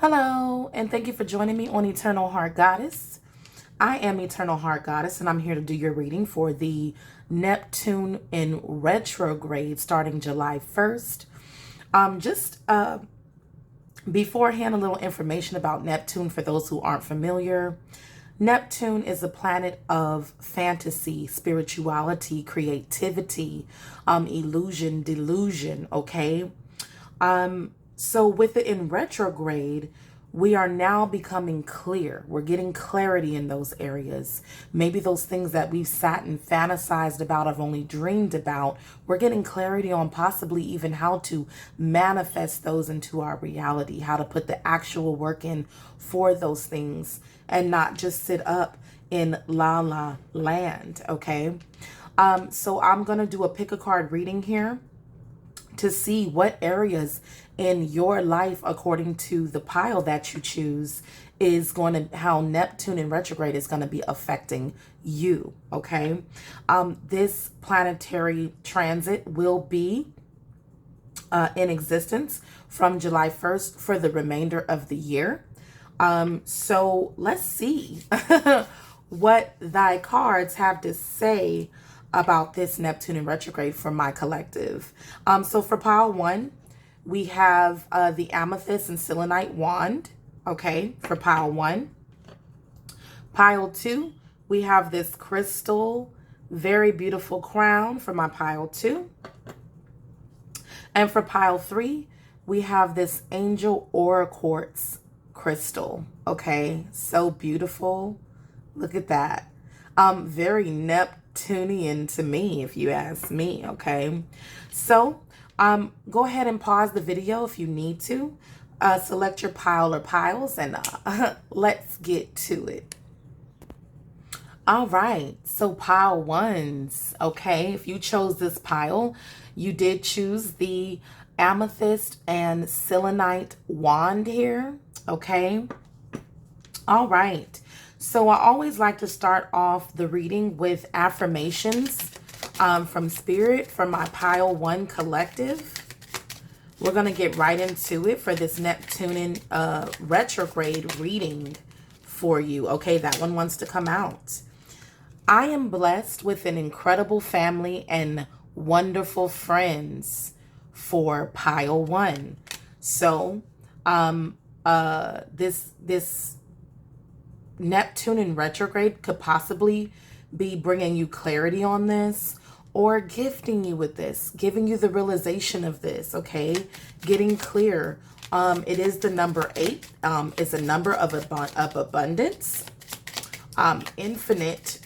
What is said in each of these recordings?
Hello, and thank you for joining me on Eternal Heart Goddess. I am Eternal Heart Goddess, and I'm here to do your reading for the Neptune in retrograde starting July 1st. Just beforehand, a little information about Neptune for those who aren't familiar. Neptune is a planet of fantasy, spirituality, creativity, illusion, delusion, okay? So with it in retrograde, we are now becoming clear. We're getting clarity in those areas. Maybe those things that we've sat and fantasized about, have only dreamed about, we're getting clarity on possibly even how to manifest those into our reality, how to put the actual work in for those things and not just sit up in la la land, okay? So I'm going to do a pick a card reading here to see what areas in your life, according to the pile that you choose, is going to, how Neptune in retrograde is going to be affecting you, okay? This planetary transit will be in existence from July 1st for the remainder of the year. So let's see what thy cards have to say about this Neptune in retrograde for my collective. So for pile one, we have the amethyst and selenite wand, okay, for pile one. Pile two, we have this crystal, very beautiful crown for my pile two. And for pile three, we have this angel aura quartz crystal, okay, so beautiful. Look at that. Very Neptunian to me, if you ask me, okay? So go ahead and pause the video if you need to. Select your pile or piles and let's get to it. All right, so pile ones, okay? If you chose this pile, you did choose the amethyst and selenite wand here, okay? All right. So I always like to start off the reading with affirmations from Spirit for my pile one collective. We're going to get right into it for this Neptune retrograde reading for you. Okay, that one wants to come out. I am blessed with an incredible family and wonderful friends for pile one. So this Neptune in retrograde could possibly be bringing you clarity on this or gifting you with this, giving you the realization of this, okay? Getting clear. It is the number 8. It's a number of abundance. Infinite.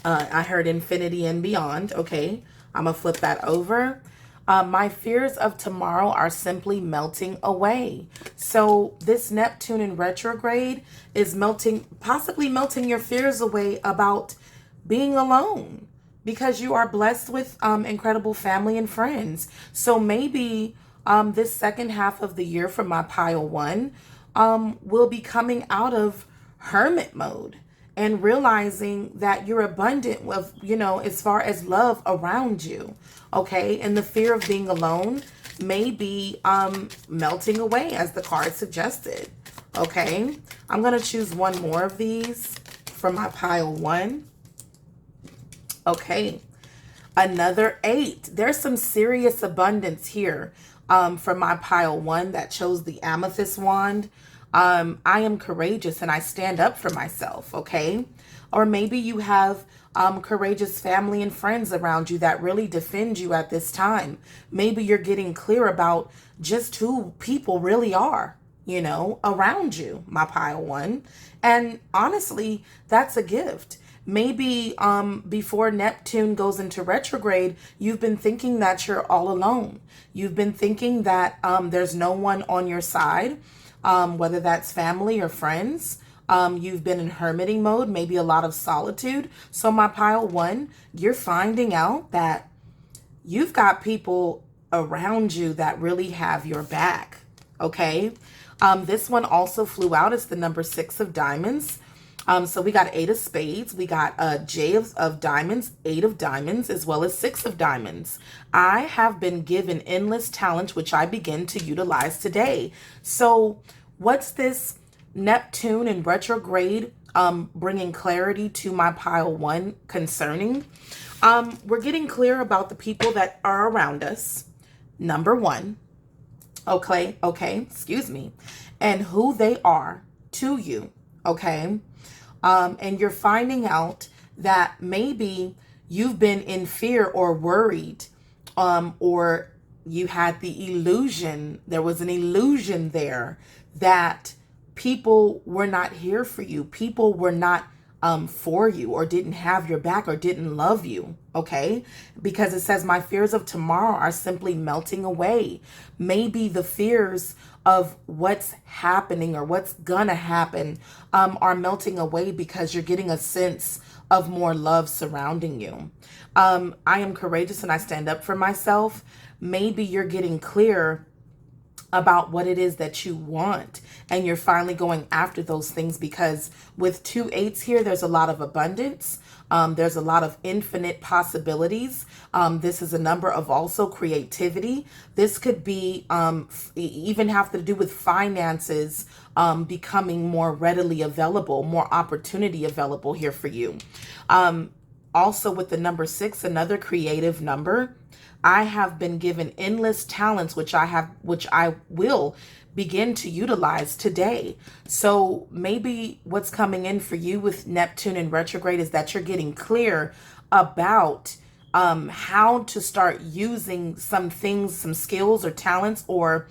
I heard infinity and beyond, okay? I'm going to flip that over. My fears of tomorrow are simply melting away. So this Neptune in retrograde is possibly melting your fears away about being alone because you are blessed with incredible family and friends. So maybe this second half of the year for my pile one will be coming out of hermit mode and realizing that you're abundant with, as far as love around you, okay? And the fear of being alone may be melting away as the card suggested, okay? I'm going to choose one more of these for my pile one. Okay, another 8. There's some serious abundance here for my pile one that chose the amethyst wand. I am courageous and I stand up for myself, okay? Or maybe you have courageous family and friends around you that really defend you at this time. Maybe you're getting clear about just who people really are, around you, my pile one. And honestly, that's a gift. Maybe before Neptune goes into retrograde, you've been thinking that you're all alone. You've been thinking that there's no one on your side. Whether that's family or friends. You've been in hermiting mode, maybe a lot of solitude. So my pile one, you're finding out that you've got people around you that really have your back, okay? This one also flew out. It's the number 6 of diamonds. So we got 8 of spades, we got J of diamonds, 8 of diamonds, as well as 6 of diamonds. I have been given endless talent, which I begin to utilize today. So What's this Neptune in retrograde bringing clarity to my pile one concerning? We're getting clear about the people that are around us, number one, okay, excuse me, and who they are to you, okay? And you're finding out that maybe you've been in fear or worried, or you had the illusion, there was an illusion there that people were not here for you. People were not for you, or didn't have your back, or didn't love you, okay? Because it says, my fears of tomorrow are simply melting away. Maybe the fears of what's happening or what's gonna happen are melting away because you're getting a sense of more love surrounding you. I am courageous and I stand up for myself. Maybe you're getting clear about what it is that you want, and you're finally going after those things, because with 2 8s here, there's a lot of abundance. There's a lot of infinite possibilities. This is a number of also creativity. This could be even have to do with finances becoming more readily available, more opportunity available here for you. Also with the number 6, another creative number, I have been given endless talents, which I will begin to utilize today. So maybe what's coming in for you with Neptune in retrograde is that you're getting clear about how to start using some things, some skills or talents, or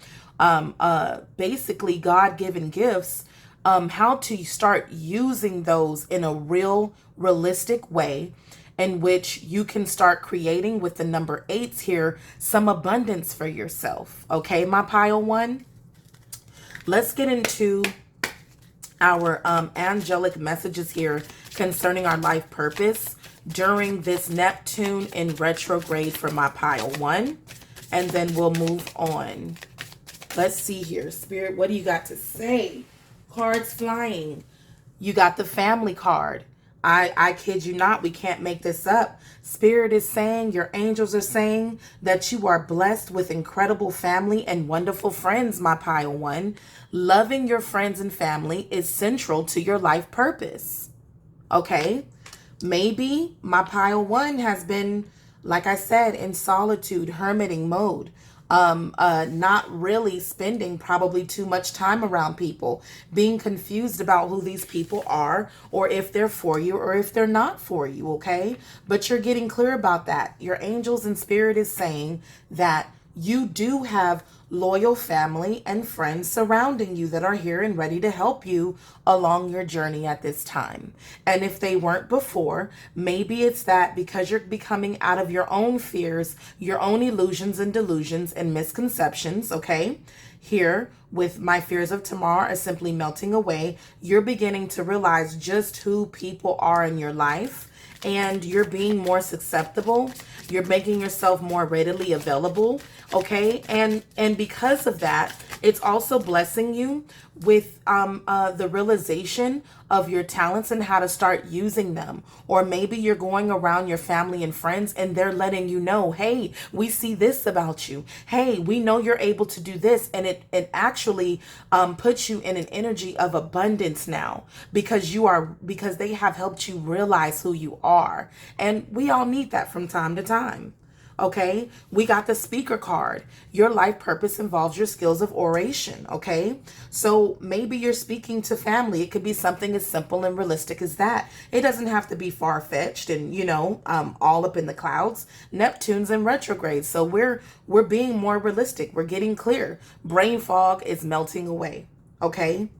basically God-given gifts, how to start using those in a realistic way, in which you can start creating, with the number 8s here, some abundance for yourself. Okay, my pile one? Let's get into our angelic messages here concerning our life purpose during this Neptune in retrograde for my pile one. And then we'll move on. Let's see here. Spirit, what do you got to say? Cards flying. You got the family card. I kid you not, we can't make this up. Spirit is saying, your angels are saying that you are blessed with incredible family and wonderful friends, my pile one. Loving your friends and family is central to your life purpose. Okay? Maybe my pile one has been, like I said, in solitude, hermiting mode. Not really spending probably too much time around people, being confused about who these people are, or if they're for you or if they're not for you, okay? But you're getting clear about that. Your angels and spirit is saying that you do have loyal family and friends surrounding you that are here and ready to help you along your journey at this time. And if they weren't before, maybe it's that because you're becoming out of your own fears, your own illusions and delusions and misconceptions, okay? Here, with my fears of tomorrow are simply melting away, you're beginning to realize just who people are in your life, and you're being more susceptible. You're making yourself more readily available, okay? And because of that, it's also blessing you with the realization of your talents and how to start using them. Or maybe you're going around your family and friends and they're letting you know, hey, we see this about you. Hey, we know you're able to do this. And it actually puts you in an energy of abundance now, because they have helped you realize who you are. And we all need that from time to time. Okay, we got the speaker card. Your life purpose involves your skills of oration. Okay, so maybe you're speaking to family. It could be something as simple and realistic as that. It doesn't have to be far-fetched and, all up in the clouds. Neptune's in retrograde, so we're being more realistic. We're getting clear. Brain fog is melting away. Okay,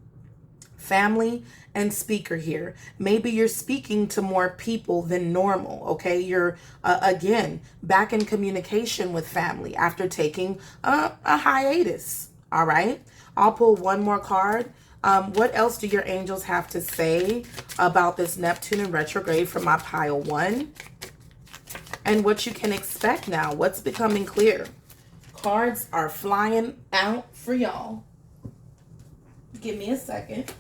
family and speaker here. Maybe you're speaking to more people than normal, okay? You're, again, back in communication with family after taking a hiatus, all right? I'll pull one more card. What else do your angels have to say about this Neptune in retrograde for my pile one? And what you can expect now. What's becoming clear? Cards are flying out for y'all. Give me a second.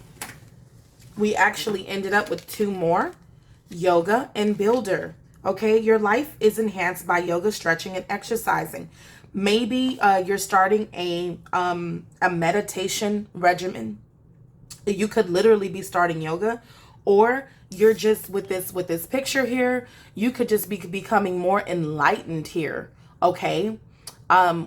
We actually ended up with 2 more, yoga and builder. Okay, your life is enhanced by yoga, stretching, and exercising. Maybe you're starting a meditation regimen. You could literally be starting yoga, or you're just with this picture here, you could just be becoming more enlightened here. Okay.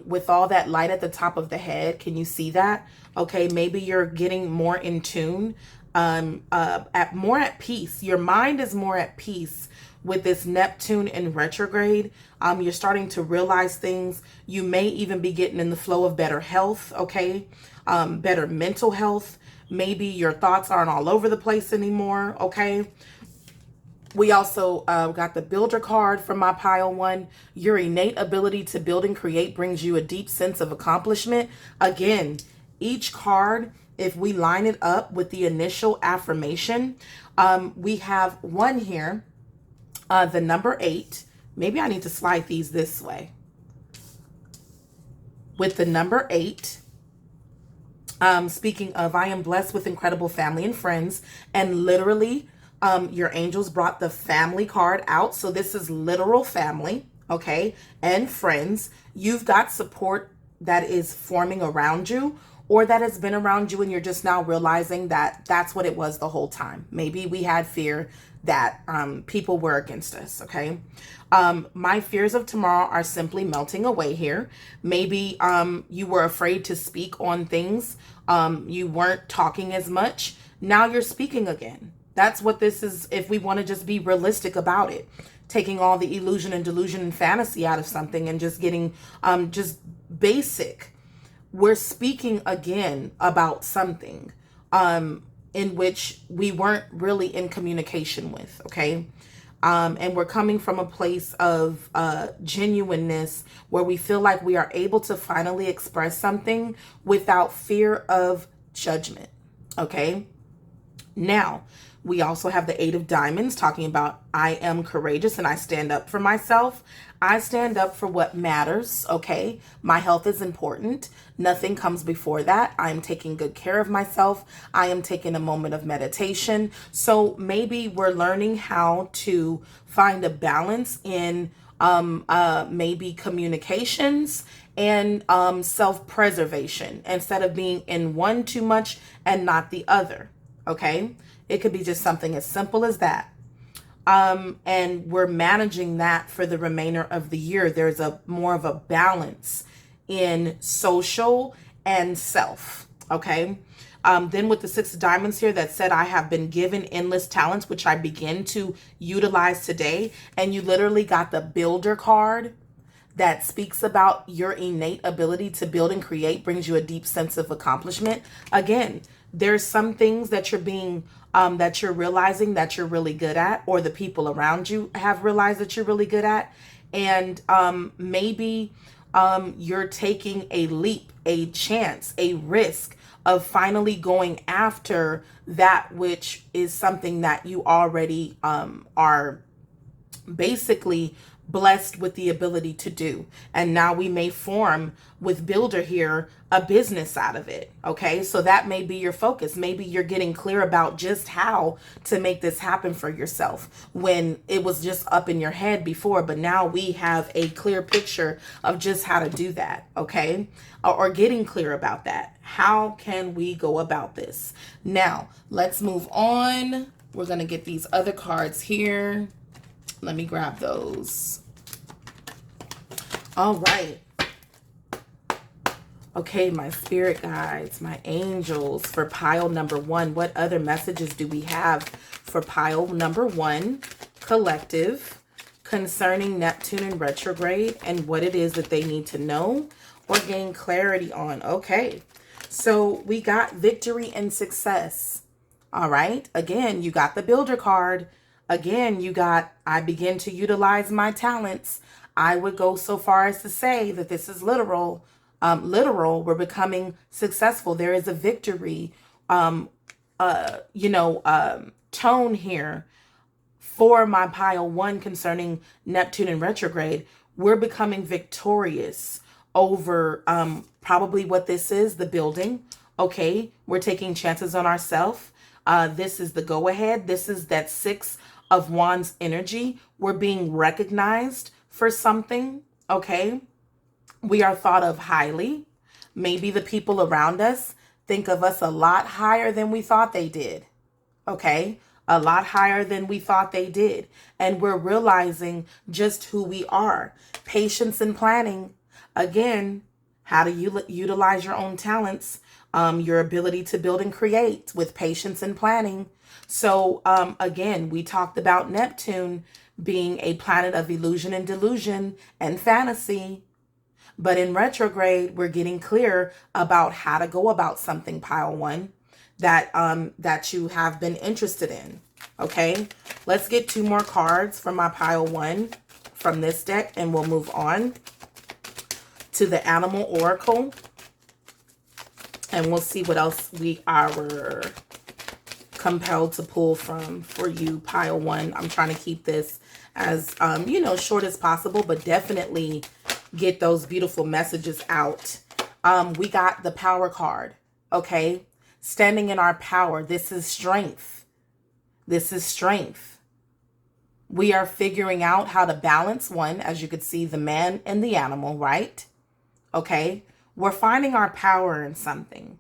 With all that light at the top of the head, can you see that? Okay, maybe you're getting more in tune, more at peace. Your mind is more at peace with this Neptune in retrograde. You're starting to realize things. You may even be getting in the flow of better health. Okay, better mental health. Maybe your thoughts aren't all over the place anymore. Okay. We also got the builder card from my pile one. Your innate ability to build and create brings you a deep sense of accomplishment. Again, each card, if we line it up with the initial affirmation, we have one here, the number 8. Maybe I need to slide these this way. With the number 8, speaking of, I am blessed with incredible family and friends, and literally, your angels brought the family card out. So this is literal family, okay, and friends. You've got support that is forming around you, or that has been around you, and you're just now realizing that that's what it was the whole time. Maybe we had fear that people were against us, okay? My fears of tomorrow are simply melting away here. Maybe you were afraid to speak on things. You weren't talking as much. Now you're speaking again. That's what this is, if we want to just be realistic about it. Taking all the illusion and delusion and fantasy out of something and just getting just basic. We're speaking again about something in which we weren't really in communication with, okay? And we're coming from a place of genuineness where we feel like we are able to finally express something without fear of judgment, okay? Now, we also have the 8 of Diamonds talking about I am courageous and I stand up for myself. I stand up for what matters, okay? My health is important. Nothing comes before that. I'm taking good care of myself. I am taking a moment of meditation. So maybe we're learning how to find a balance in maybe communications and self-preservation instead of being in one too much and not the other, okay? It could be just something as simple as that. And we're managing that for the remainder of the year. There's a more of a balance in social and self. Okay. Then with the 6 of Diamonds here that said, I have been given endless talents, which I begin to utilize today. And you literally got the builder card that speaks about your innate ability to build and create, brings you a deep sense of accomplishment. Again, there's some things that you're being that you're realizing that you're really good at, or the people around you have realized that you're really good at. And maybe you're taking a leap, a chance, a risk of finally going after that which is something that you already are basically blessed with the ability to do. And now we may form with builder here a business out of it. Okay, so that may be your focus. Maybe you're getting clear about just how to make this happen for yourself when it was just up in your head before, but now we have a clear picture of just how to do that. Okay, or getting clear about that. How can we go about this? Now let's move on. We're going to get these other cards here. Let me grab those. All right. Okay, my spirit guides, my angels, for pile number 1. What other messages do we have for pile number 1, collective, concerning Neptune in retrograde and what it is that they need to know or gain clarity on? Okay, so we got victory and success. All right. Again, you got the builder card. Again, you got, I begin to utilize my talents. I would go so far as to say that this is literal. We're becoming successful. There is a victory, tone here for my pile 1 concerning Neptune in retrograde. We're becoming victorious over probably what this is, the building. Okay, we're taking chances on ourselves. This is the go-ahead. This is that 6 of Wands energy. We're being recognized for something, okay? We are thought of highly. Maybe the people around us think of us a lot higher than we thought they did. Okay? A lot higher than we thought they did. And we're realizing just who we are. Patience and planning. Again, how do you utilize your own talents? Your ability to build and create with patience and planning. So again, we talked about Neptune being a planet of illusion and delusion and fantasy. But in retrograde, we're getting clear about how to go about something, pile one, that that you have been interested in. Okay, let's get 2 more cards from my pile one from this deck, and we'll move on to the Animal Oracle. And we'll see what else we are compelled to pull from for you, pile one. I'm trying to keep this as, you know, short as possible, but definitely get those beautiful messages out. We got the Power card, okay? Standing in our power. This is strength. This is strength. We are figuring out how to balance one, as you could see, the man and the animal, right? Okay? We're finding our power in something.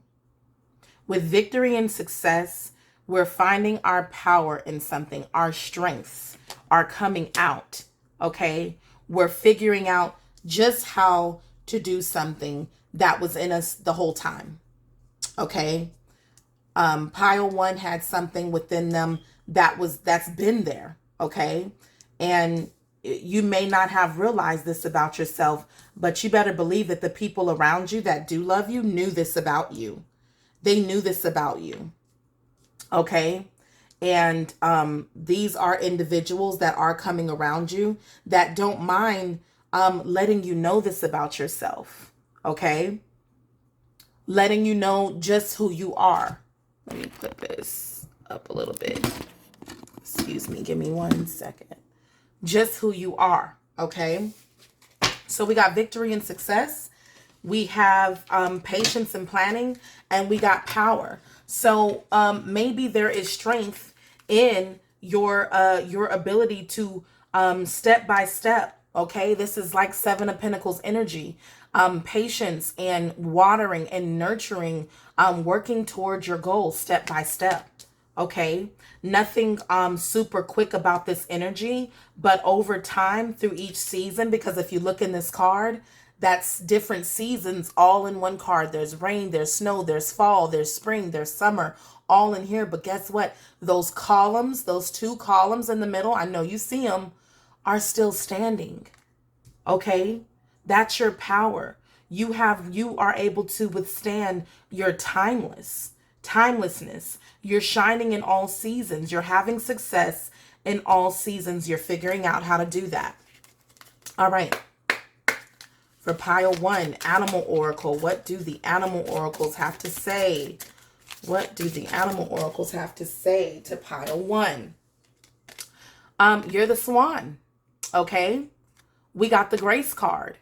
With victory and success, we're finding our power in something. Our strengths are coming out, okay? We're figuring out just how to do something that was in us the whole time, okay? Pile one had something within them that's been there, okay? And you may not have realized this about yourself, but you better believe that the people around you that do love you knew this about you. They knew this about you, okay? And these are individuals that are coming around you that don't mind letting you know this about yourself, okay? Letting you know just who you are. Let me put this up a little bit. Excuse me, give me 1 second. Just who you are, okay? So we got victory and success. We have patience and planning, and we got power. So maybe there is strength in your ability to step by step, okay? This is like 7 of Pentacles energy. Patience and watering and nurturing, working towards your goals step by step, okay? Nothing super quick about this energy, but over time through each season, because if you look in this card, that's different seasons all in one card. There's rain, there's snow, there's fall, there's spring, there's summer, all in here. But guess what? Those columns, those 2 columns in the middle, I know you see them, are still standing, okay? That's your power. You are able to withstand your timelessness. You're shining in all seasons. You're having success in all seasons. You're figuring out how to do that. All right. For pile one, Animal Oracle. What do the Animal Oracles have to say? What do the Animal Oracles have to say to pile one? You're the Swan. Okay. We got the Grace card.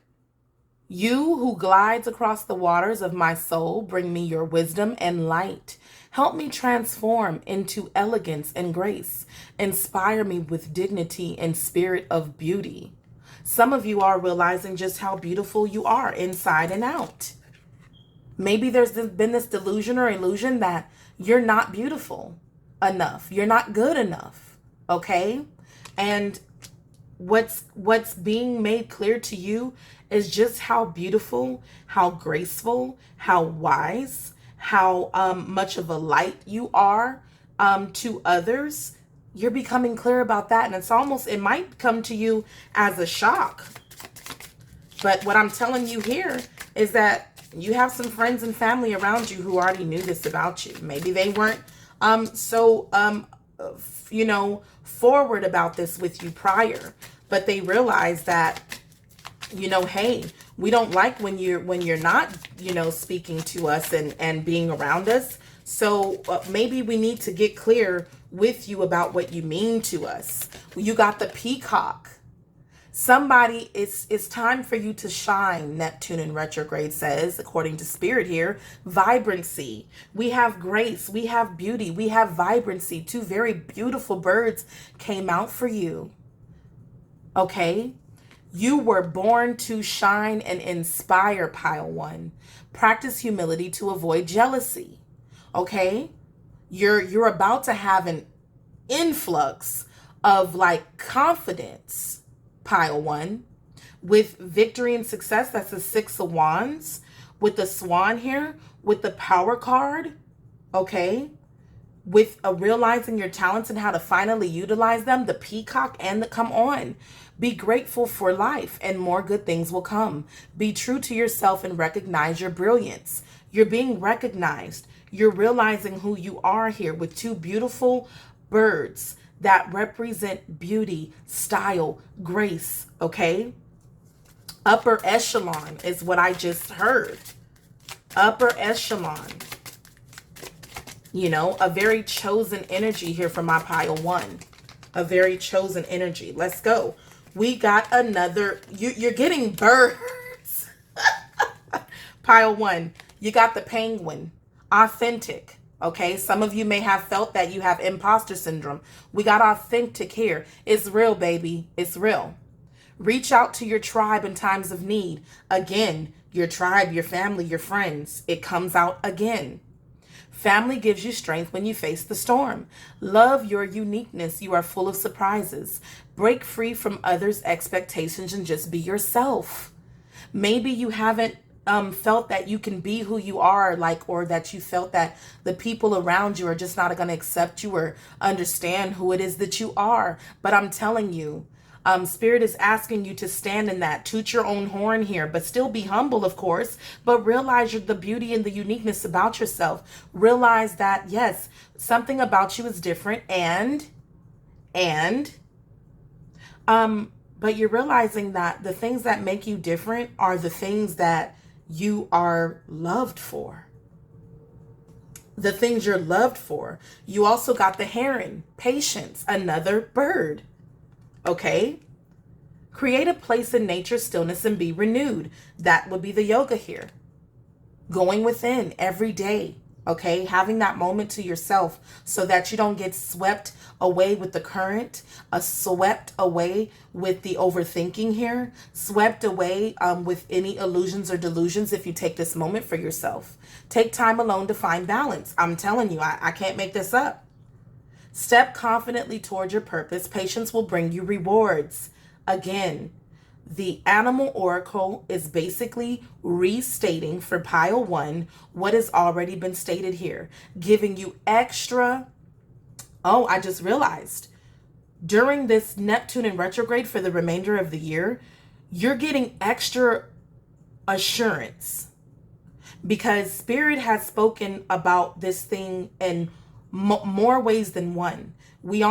You who glides across the waters of my soul, bring me your wisdom and light. Help me transform into elegance and grace. Inspire me with dignity and spirit of beauty. Some of you are realizing just how beautiful you are inside and out. Maybe there's been this delusion or illusion that you're not beautiful enough. You're not good enough. Okay? And what's being made clear to you is just how beautiful, how graceful, how wise, how much of a light you are to others. You're becoming clear about that. And it might come to you as a shock. But what I'm telling you here is that you have some friends and family around you who already knew this about you. Maybe they weren't forward about this with you prior, but they realized that, hey, we don't like when you're not, speaking to us and being around us. So maybe we need to get clear with you about what you mean to us. You got the Peacock. Somebody, it's time for you to shine, Neptune in retrograde says, according to Spirit here. Vibrancy. We have grace. We have beauty. We have vibrancy. 2 very beautiful birds came out for you. Okay? You were born to shine and inspire, pile one. Practice humility to avoid jealousy. Okay? You're about to have an influx of like confidence, pile one, with victory and success. That's the Six of Wands with the swan here, with the power card. Okay? With realizing your talents and how to finally utilize them, the peacock and the come on. Be grateful for life and more good things will come. Be true to yourself and recognize your brilliance. You're being recognized. You're realizing who you are here with two beautiful birds that represent beauty, style, grace, okay? Upper echelon is what I just heard. Upper echelon. You know, a very chosen energy here for my pile one. A very chosen energy. Let's go. We got another. You're getting birds. Pile one. You got the penguin. Authentic. Okay. Some of you may have felt that you have imposter syndrome. We got authentic here. It's real, baby. It's real. Reach out to your tribe in times of need. Again, your tribe, your family, your friends. It comes out again. Family gives you strength when you face the storm. Love your uniqueness. You are full of surprises. Break free from others' expectations and just be yourself. Maybe you haven't felt that you can be who you are, like, or that you felt that the people around you are just not going to accept you or understand who it is that you are. But I'm telling you, Spirit is asking you to stand in that, toot your own horn here, but still be humble, of course, but realize the beauty and the uniqueness about yourself. Realize that, yes, something about you is different but you're realizing that the things that make you different are the things that you are loved for. The things you're loved for. You also got the heron, patience, another bird. Okay? Create a place in nature, stillness, and be renewed. That would be the yoga here. Going within every day. Okay? Having that moment to yourself so that you don't get swept away with the current, swept away with the overthinking here, swept away with any illusions or delusions if you take this moment for yourself. Take time alone to find balance. I'm telling you, I can't make this up. Step confidently toward your purpose. Patience will bring you rewards. Again, the animal oracle is basically restating for pile one what has already been stated here, giving you extra. Oh, I just realized during this Neptune in retrograde for the remainder of the year, you're getting extra assurance because Spirit has spoken about this thing in more ways than one. We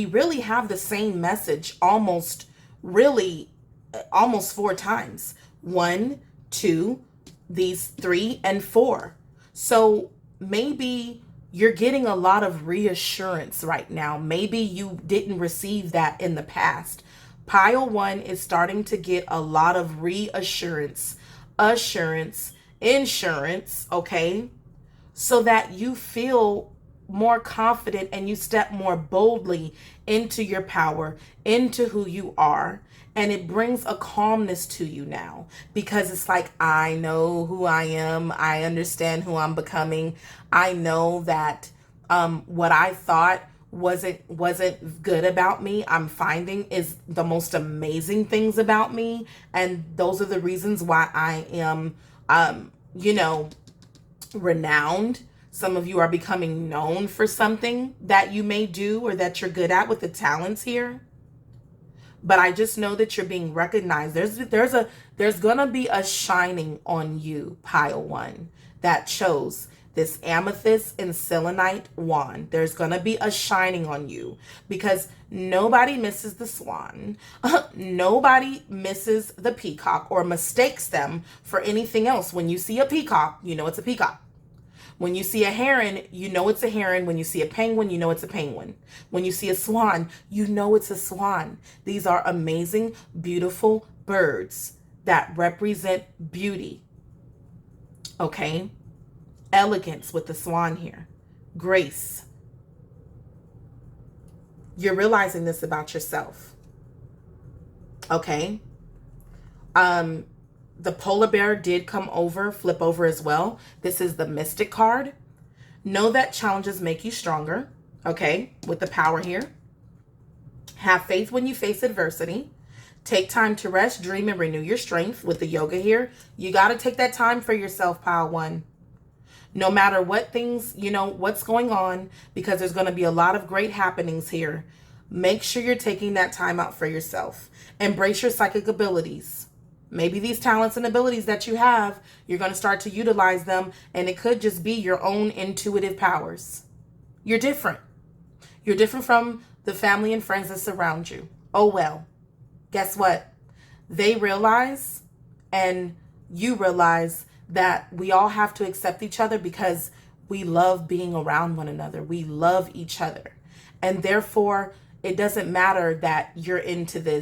really have the same message almost 4 times. 1, 2, these 3 and 4. So maybe you're getting a lot of reassurance right now. Maybe you didn't receive that in the past. Pile one is starting to get a lot of reassurance, assurance, insurance, okay? So that you feel more confident and you step more boldly into your power, into who you are. And it brings a calmness to you now because it's like, I know who I am. I understand who I'm becoming. I know that what I thought wasn't good about me, I'm finding is the most amazing things about me. And those are the reasons why I am, renowned. Some of you are becoming known for something that you may do or that you're good at with the talents here. But I just know that you're being recognized. There's gonna be a shining on you, pile one, that chose this amethyst and selenite wand. There's gonna be a shining on you because nobody misses the swan. Nobody misses the peacock or mistakes them for anything else. When you see a peacock, you know it's a peacock. When you see a heron, you know it's a heron. When you see a penguin, you know it's a penguin. When you see a swan, you know it's a swan. These are amazing, beautiful birds that represent beauty. Okay? Elegance with the swan here. Grace. You're realizing this about yourself. Okay? The polar bear did flip over as well. This is the Mystic card. Know that challenges make you stronger, okay, with the power here. Have faith when you face adversity. Take time to rest, dream, and renew your strength with the yoga here. You got to take that time for yourself, pile one. No matter what things, what's going on, because there's going to be a lot of great happenings here. Make sure you're taking that time out for yourself. Embrace your psychic abilities. Maybe these talents and abilities that you have, you're going to start to utilize them, and it could just be your own intuitive powers. You're different. You're different from the family and friends that surround you. Oh, well, guess what? They realize, and you realize, that we all have to accept each other because we love being around one another. We love each other. And therefore, it doesn't matter that you're into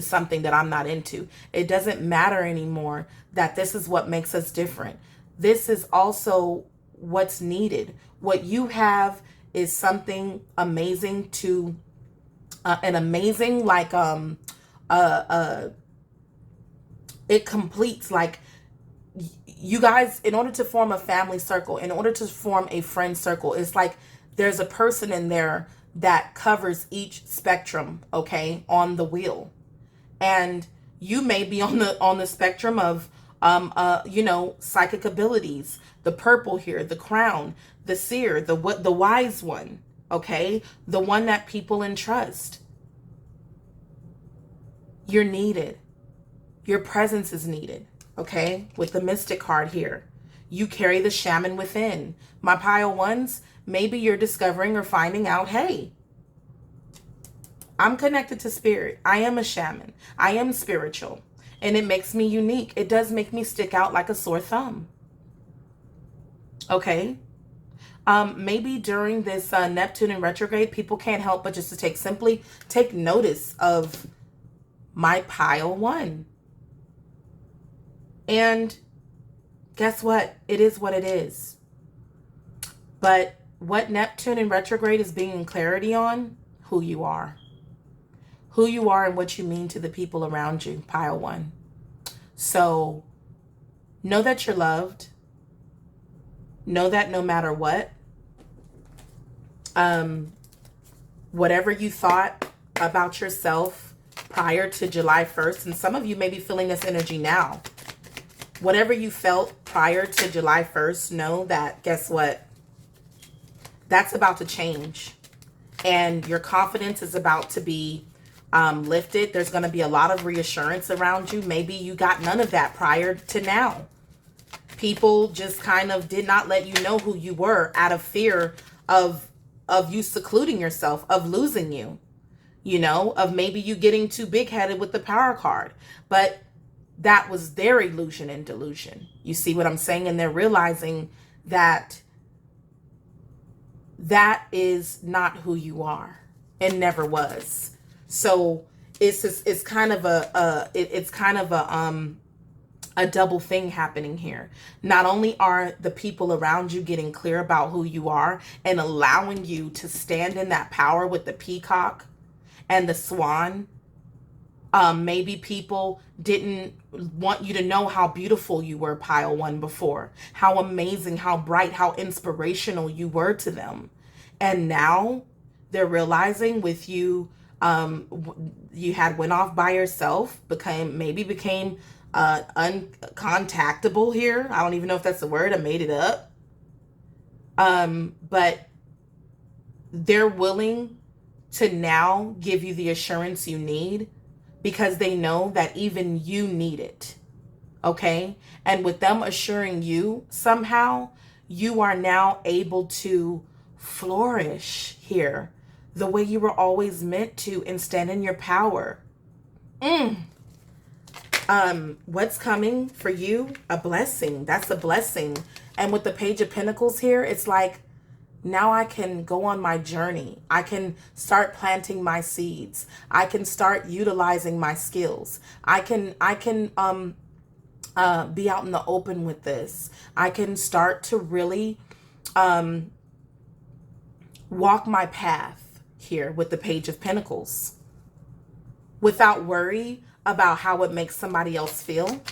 something that I'm not into. It doesn't matter anymore that this is what makes us different. This is also what's needed. What you have is something amazing to, it completes, like, you guys, in order to form a family circle, in order to form a friend circle, it's like there's a person in there that covers each spectrum, okay, on the wheel. And you may be on the spectrum of psychic abilities, the purple here, the crown, the seer, the wise one, okay, the one that people entrust. You're needed. Your presence is needed. Okay, with the Mystic card here. You carry the shaman within. My pile ones, maybe you're discovering or finding out, hey, I'm connected to spirit. I am a shaman. I am spiritual. And it makes me unique. It does make me stick out like a sore thumb. Okay. Maybe during this Neptune in retrograde, people can't help but just to simply take notice of my pile one. And guess what? It is what it is. But what Neptune in retrograde is being in clarity on, who you are. Who you are and what you mean to the people around you, pile one. So know that you're loved. Know that no matter what, whatever you thought about yourself prior to July 1st, and some of you may be feeling this energy now. Whatever you felt prior to July 1st, know that, guess what? That's about to change. And your confidence is about to be lifted. There's going to be a lot of reassurance around you. Maybe you got none of that prior to now. People just kind of did not let you know who you were out of fear of you secluding yourself, of losing you, of maybe you getting too big-headed with the power card. But that was their illusion and delusion. You see what I'm saying? And they're realizing that that is not who you are and never was. So it's kind of a double thing happening here. Not only are the people around you getting clear about who you are and allowing you to stand in that power with the peacock and the swan. Maybe people didn't want you to know how beautiful you were, pile one, before. How amazing, how bright, how inspirational you were to them. And now they're realizing with you, you had went off by yourself, became uncontactable here. I don't even know if that's the word. I made it up. But they're willing to now give you the assurance you need, because they know that even you need it. Okay? And with them assuring you, somehow, you are now able to flourish here the way you were always meant to and stand in your power. What's coming for you? A blessing. That's a blessing. And with the Page of Pentacles here, it's like, now I can go on my journey. I can start planting my seeds. I can start utilizing my skills. I can be out in the open with this. I can start to really walk my path here with the Page of Pentacles without worry about how it makes somebody else feel.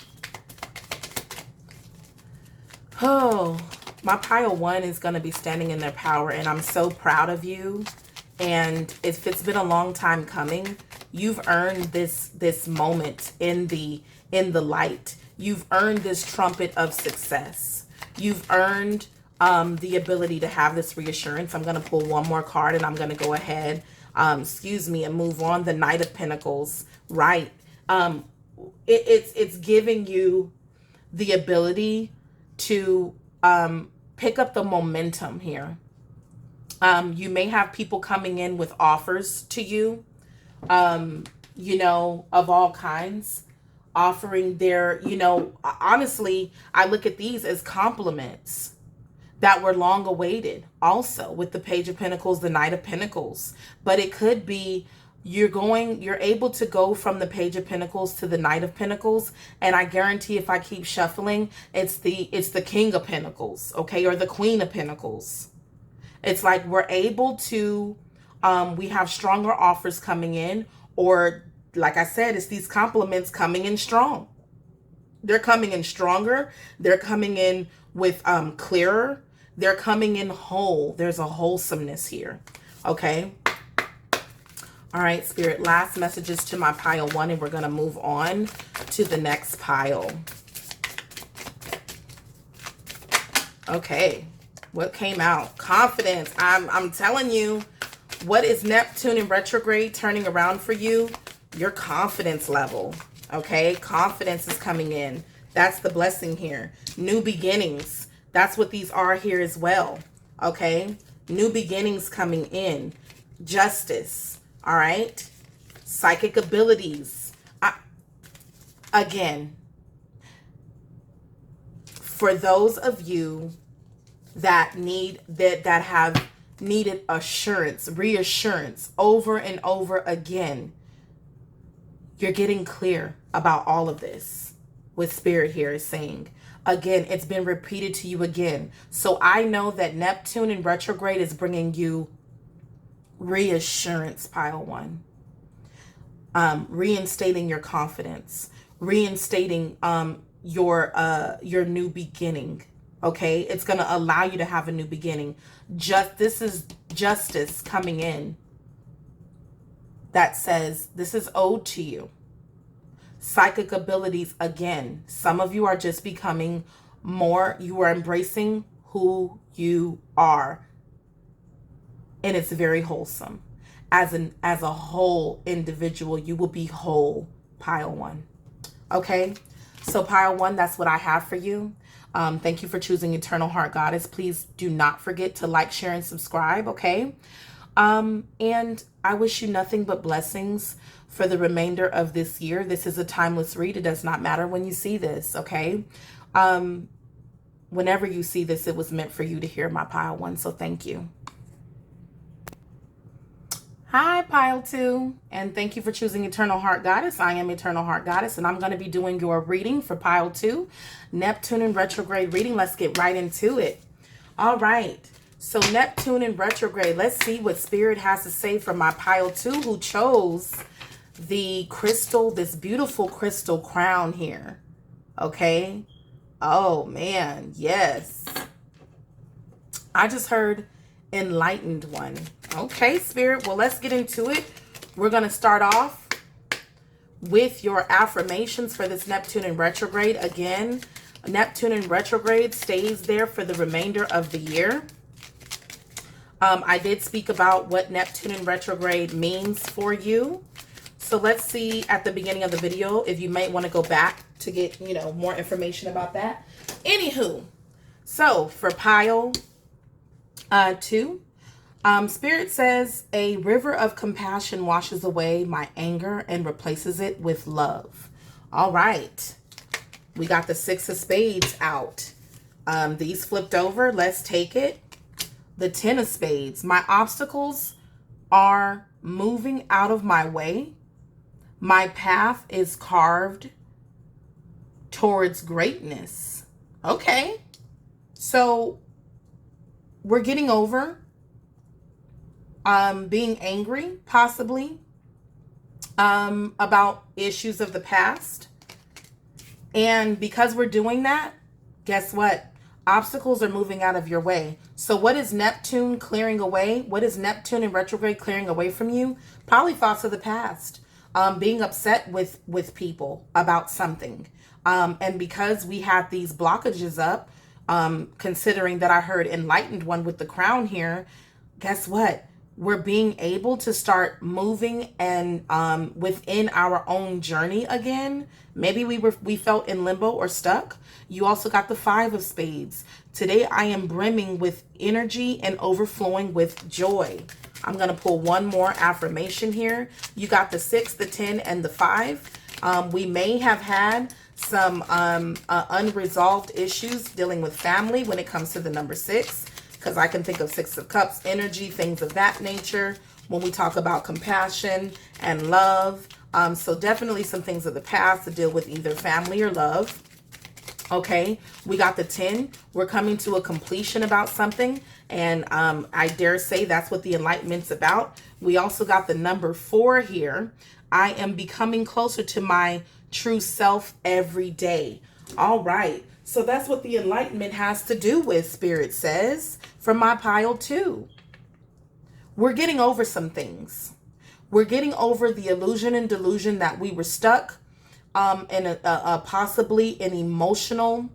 Oh, my pile 1 is going to be standing in their power, and I'm so proud of you. And if it's been a long time coming, you've earned this moment in the light. You've earned this trumpet of success. You've earned the ability to have this reassurance. I'm going to pull one more card, and I'm going to go ahead, and move on. The Knight of Pentacles, right? It's giving you the ability to pick up the momentum here. You may have people coming in with offers to you, of all kinds, offering their, honestly, I look at these as compliments that were long awaited also with the Page of Pentacles, the Knight of Pentacles. But it could be you're able to go from the Page of Pentacles to the Knight of Pentacles, and I guarantee if I keep shuffling, it's the King of Pentacles, okay, or the Queen of Pentacles. It's like we're able to, we have stronger offers coming in, or like I said, it's these compliments coming in strong. They're coming in stronger. They're coming in with clearer. They're coming in whole. There's a wholesomeness here, okay? All right, Spirit, last messages to my pile 1, and we're going to move on to the next pile. Okay, what came out? Confidence. I'm telling you, what is Neptune in retrograde turning around for you? Your confidence level, okay? Confidence is coming in. That's the blessing here. New beginnings. That's what these are here as well, okay? New beginnings coming in. Justice. All right. Psychic abilities. Again, for those of you that have needed assurance, reassurance over and over again, you're getting clear about all of this. What Spirit here is saying. Again, it's been repeated to you again. So I know that Neptune in retrograde is bringing you reassurance, pile 1. Reinstating your confidence, reinstating your new beginning. Okay, it's going to allow you to have a new beginning. This is justice coming in that says this is owed to you. Psychic abilities, again, some of you are just becoming more, you are embracing who you are. And it's very wholesome. As a whole individual, you will be whole, pile 1. Okay? So pile 1, that's what I have for you. Thank you for choosing Eternal Heart Goddess. Please do not forget to like, share, and subscribe, okay? And I wish you nothing but blessings for the remainder of this year. This is a timeless read. It does not matter when you see this, okay? Whenever you see this, it was meant for you to hear, my pile 1, so thank you. Hi, pile 2, and thank you for choosing Eternal Heart Goddess. I am Eternal Heart Goddess, and I'm going to be doing your reading for pile 2, Neptune in retrograde reading. Let's get right into it. All right, so Neptune in retrograde. Let's see what Spirit has to say for my pile 2 who chose the crystal, this beautiful crystal crown here. Okay. Oh, man. Yes. I just heard enlightened one. Okay, Spirit. Well, let's get into it. We're going to start off with your affirmations for this Neptune in retrograde. Again, Neptune in retrograde stays there for the remainder of the year. I did speak about what Neptune in retrograde means for you. So let's see at the beginning of the video if you might want to go back to get, more information about that. Anywho, so for pile 2, Spirit says, a river of compassion washes away my anger and replaces it with love. All right. We got the 6 of spades out. These flipped over. Let's take it. The 10 of spades. My obstacles are moving out of my way. My path is carved towards greatness. Okay. So we're getting over being angry, possibly. about issues of the past. And because we're doing that, guess what? Obstacles are moving out of your way. So what is Neptune clearing away? What is Neptune in retrograde clearing away from you? Probably thoughts of the past. Being upset with people about something. And because we had these blockages up, considering that I heard enlightened one with the crown here, guess what? We're being able to start moving and within our own journey again. Maybe we felt in limbo or stuck. You also got the 5 of spades. Today I am brimming with energy and overflowing with joy. I'm going to pull one more affirmation here. You got the 6, the 10, and the 5. We may have had some unresolved issues dealing with family when it comes to the number 6. Because I can think of 6 of Cups, energy, things of that nature when we talk about compassion and love. So definitely some things of the past to deal with either family or love. Okay, we got the 10. We're coming to a completion about something. And I dare say that's what the enlightenment's about. We also got the number 4 here. I am becoming closer to my true self every day. All right. So that's what the enlightenment has to do with, Spirit says, from my pile 2. We're getting over some things. We're getting over the illusion and delusion that we were stuck in a possibly an emotional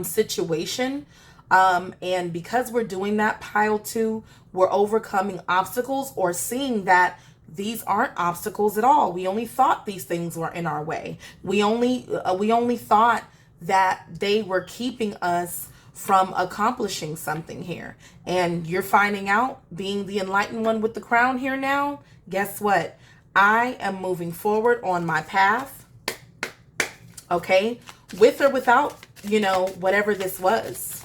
situation. And because we're doing that, pile 2, we're overcoming obstacles or seeing that these aren't obstacles at all. We only thought these things were in our way. We only thought that they were keeping us from accomplishing something here. And you're finding out, being the enlightened one with the crown here now, guess what? I am moving forward on my path. Okay? With or without, whatever this was.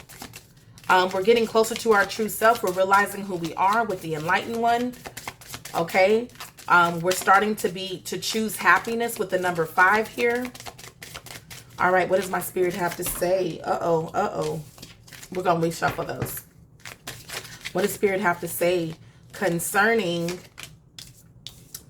We're getting closer to our true self. We're realizing who we are with the enlightened one. Okay? We're starting to choose happiness with the number 5 here. All right, what does my spirit have to say? Uh-oh. We're going to reshuffle those. What does spirit have to say concerning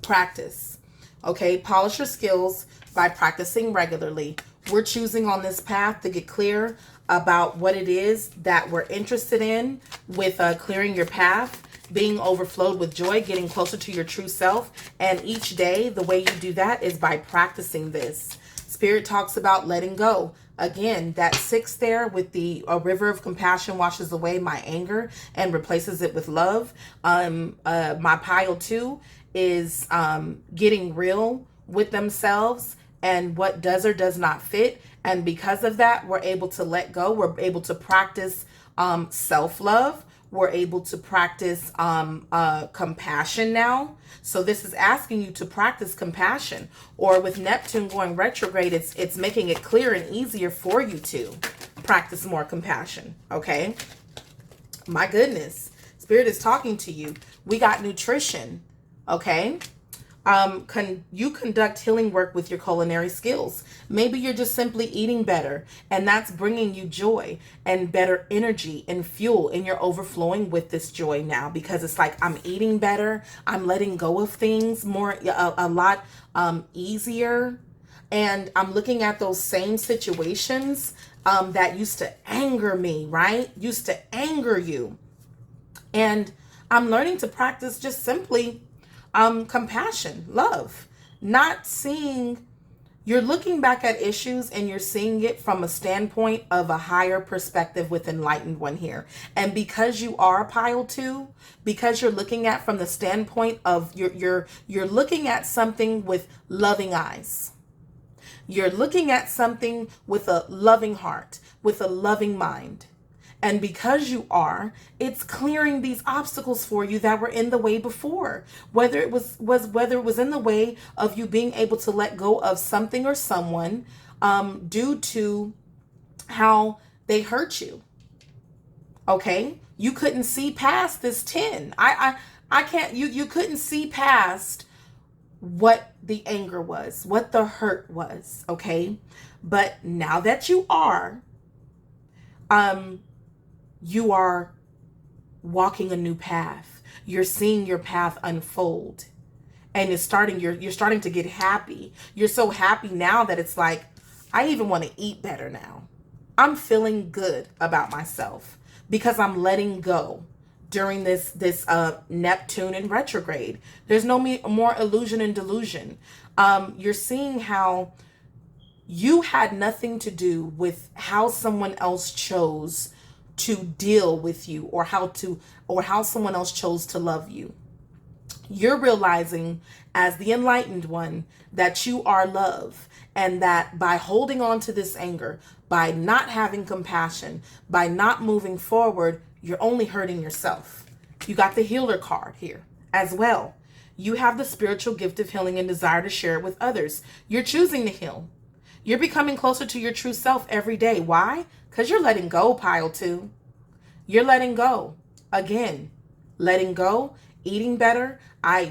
practice? Okay, polish your skills by practicing regularly. We're choosing on this path to get clear about what it is that we're interested in with clearing your path, being overflowed with joy, getting closer to your true self. And each day, the way you do that is by practicing this. Spirit talks about letting go. Again, that 6 there with the river of compassion washes away my anger and replaces it with love. My pile 2 is getting real with themselves and what does or does not fit. And because of that, we're able to let go. We're able to practice self-love. We're able to practice compassion now. So this is asking you to practice compassion. Or with Neptune going retrograde, it's making it clear and easier for you to practice more compassion. Okay? My goodness. Spirit is talking to you. We got nutrition. Okay? You conduct healing work with your culinary skills. Maybe you're just simply eating better, and that's bringing you joy and better energy and fuel, and you're overflowing with this joy now because it's like I'm eating better. I'm letting go of things more, a lot easier. And I'm looking at those same situations that used to anger me, right? Used to anger you. And I'm learning to practice just simply compassion, love, not seeing, you're looking back at issues and you're seeing it from a standpoint of a higher perspective with enlightened one here. And because you are pile 2, because you're looking at from the standpoint of you're looking at something with loving eyes. You're looking at something with a loving heart, with a loving mind. And because you are, it's clearing these obstacles for you that were in the way before. Whether it was in the way of you being able to let go of something or someone due to how they hurt you. Okay? You couldn't see past this 10. I can't, you couldn't see past what the anger was, what the hurt was. Okay? But now that you are walking a new path. You're seeing your path unfold. and you're starting to get happy. You're so happy now that it's like, I even want to eat better now. I'm feeling good about myself because I'm letting go during this Neptune in retrograde. There's no more illusion and delusion. You're seeing how you had nothing to do with how someone else chose to deal with you, or how someone else chose to love you. You're realizing, as the enlightened one, that you are love, and that by holding on to this anger, by not having compassion, by not moving forward, you're only hurting yourself. You got the healer card here as well. You have the spiritual gift of healing and desire to share it with others. You're choosing to heal. You're becoming closer to your true self every day. Why? Because you're letting go, pile 2. You're letting go. Again, letting go, eating better.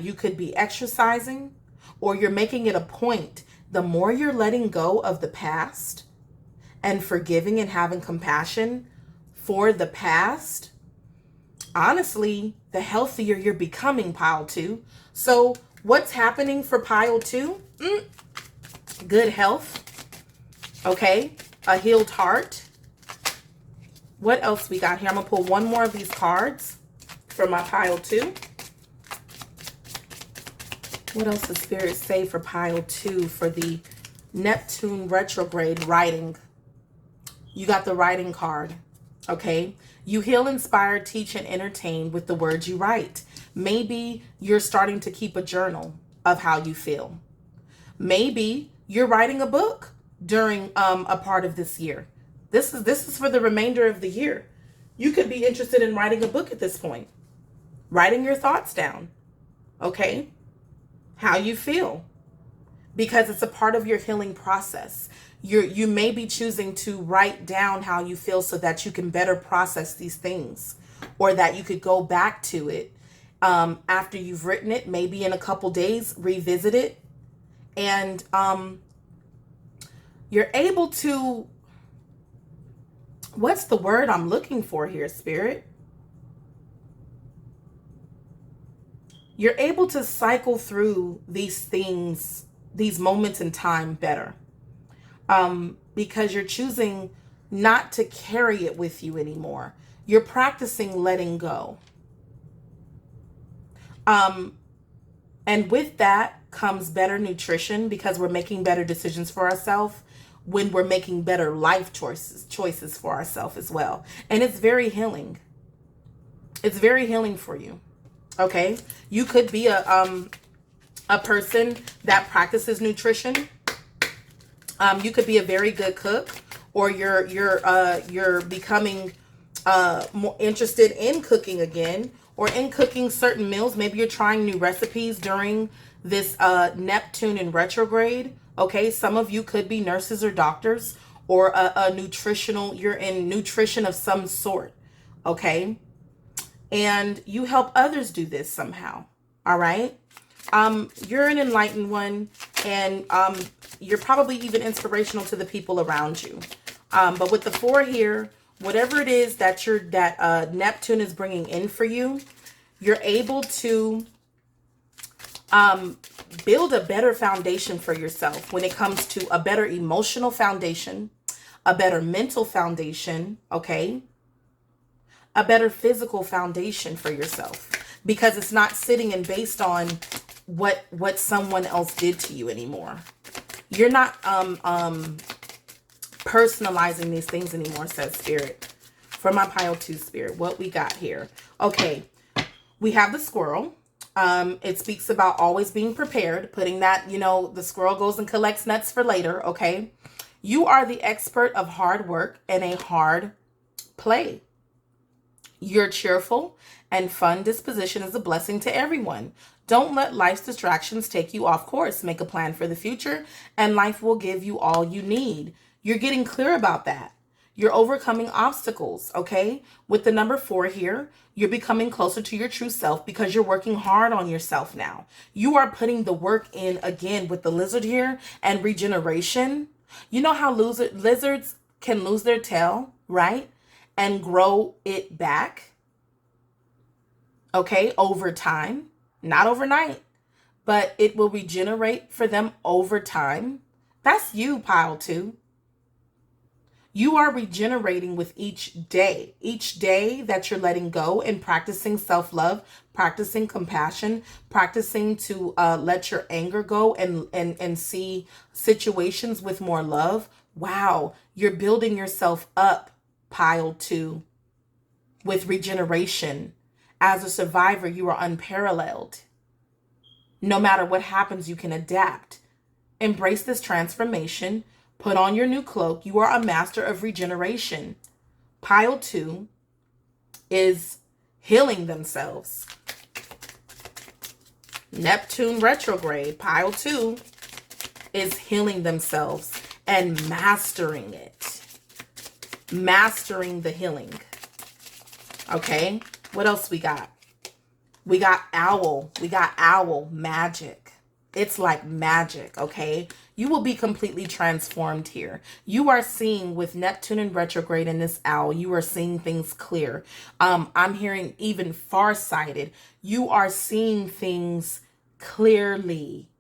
You could be exercising, or you're making it a point. The more you're letting go of the past and forgiving and having compassion for the past, honestly, the healthier you're becoming, pile 2. So what's happening for pile 2? Good health. Okay. A healed heart. What else we got here? I'm going to pull one more of these cards for my pile 2. What else does Spirit say for pile 2 for the Neptune retrograde writing? You got the writing card. Okay. You heal, inspire, teach, and entertain with the words you write. Maybe you're starting to keep a journal of how you feel. Maybe you're writing a book during a part of this year. This is for the remainder of the year. You could be interested in writing a book at this point. Writing your thoughts down. Okay? How you feel. Because it's a part of your healing process. You may be choosing to write down how you feel so that you can better process these things, or that you could go back to it after you've written it, maybe in a couple days, revisit it, and you're able to, what's the word I'm looking for here, Spirit? You're able to cycle through these things, these moments in time better. Because you're choosing not to carry it with you anymore. You're practicing letting go. And with that comes better nutrition, because we're making better decisions for ourselves when we're making better life choices for ourselves as well. And it's very healing. It's very healing for you. Okay. You could be a person that practices nutrition. You could be a very good cook, or you're becoming more interested in cooking again, or in cooking certain meals. Maybe you're trying new recipes during this Neptune in retrograde. Okay, some of you could be nurses or doctors, or a nutritional, you're in nutrition of some sort. Okay, and you help others do this somehow. All right. You're an enlightened one, and you're probably even inspirational to the people around you. But with the 4 here, whatever it is that Neptune is bringing in for you, you're able to build a better foundation for yourself when it comes to a better emotional foundation, a better mental foundation, okay? A better physical foundation for yourself, because it's not sitting and based on what someone else did to you anymore. You're not personalizing these things anymore, says Spirit. For my pile 2, Spirit, what we got here? Okay, we have the squirrel. It speaks about always being prepared, putting that, the squirrel goes and collects nuts for later, okay? You are the expert of hard work and a hard play. Your cheerful and fun disposition is a blessing to everyone. Don't let life's distractions take you off course. Make a plan for the future, and life will give you all you need. You're getting clear about that. You're overcoming obstacles, okay? With the number 4 here, you're becoming closer to your true self because you're working hard on yourself now. You are putting the work in again with the lizard here and regeneration. You know how lizards can lose their tail, right? And grow it back, okay, over time, not overnight, but it will regenerate for them over time. That's you, pile 2. You are regenerating with each day. Each day that you're letting go and practicing self-love, practicing compassion, practicing to let your anger go and see situations with more love. Wow, you're building yourself up, pile 2, with regeneration. As a survivor, you are unparalleled. No matter what happens, you can adapt. Embrace this transformation. Put on your new cloak. You are a master of regeneration. Pile 2 is healing themselves. Neptune retrograde. Pile 2 is healing themselves and mastering it. Mastering the healing. Okay. What else we got? We got owl. We got owl magic. It's like magic, okay? You will be completely transformed here. You are seeing with Neptune in retrograde in this owl, you are seeing things clear. I'm hearing even farsighted. You are seeing things clearly.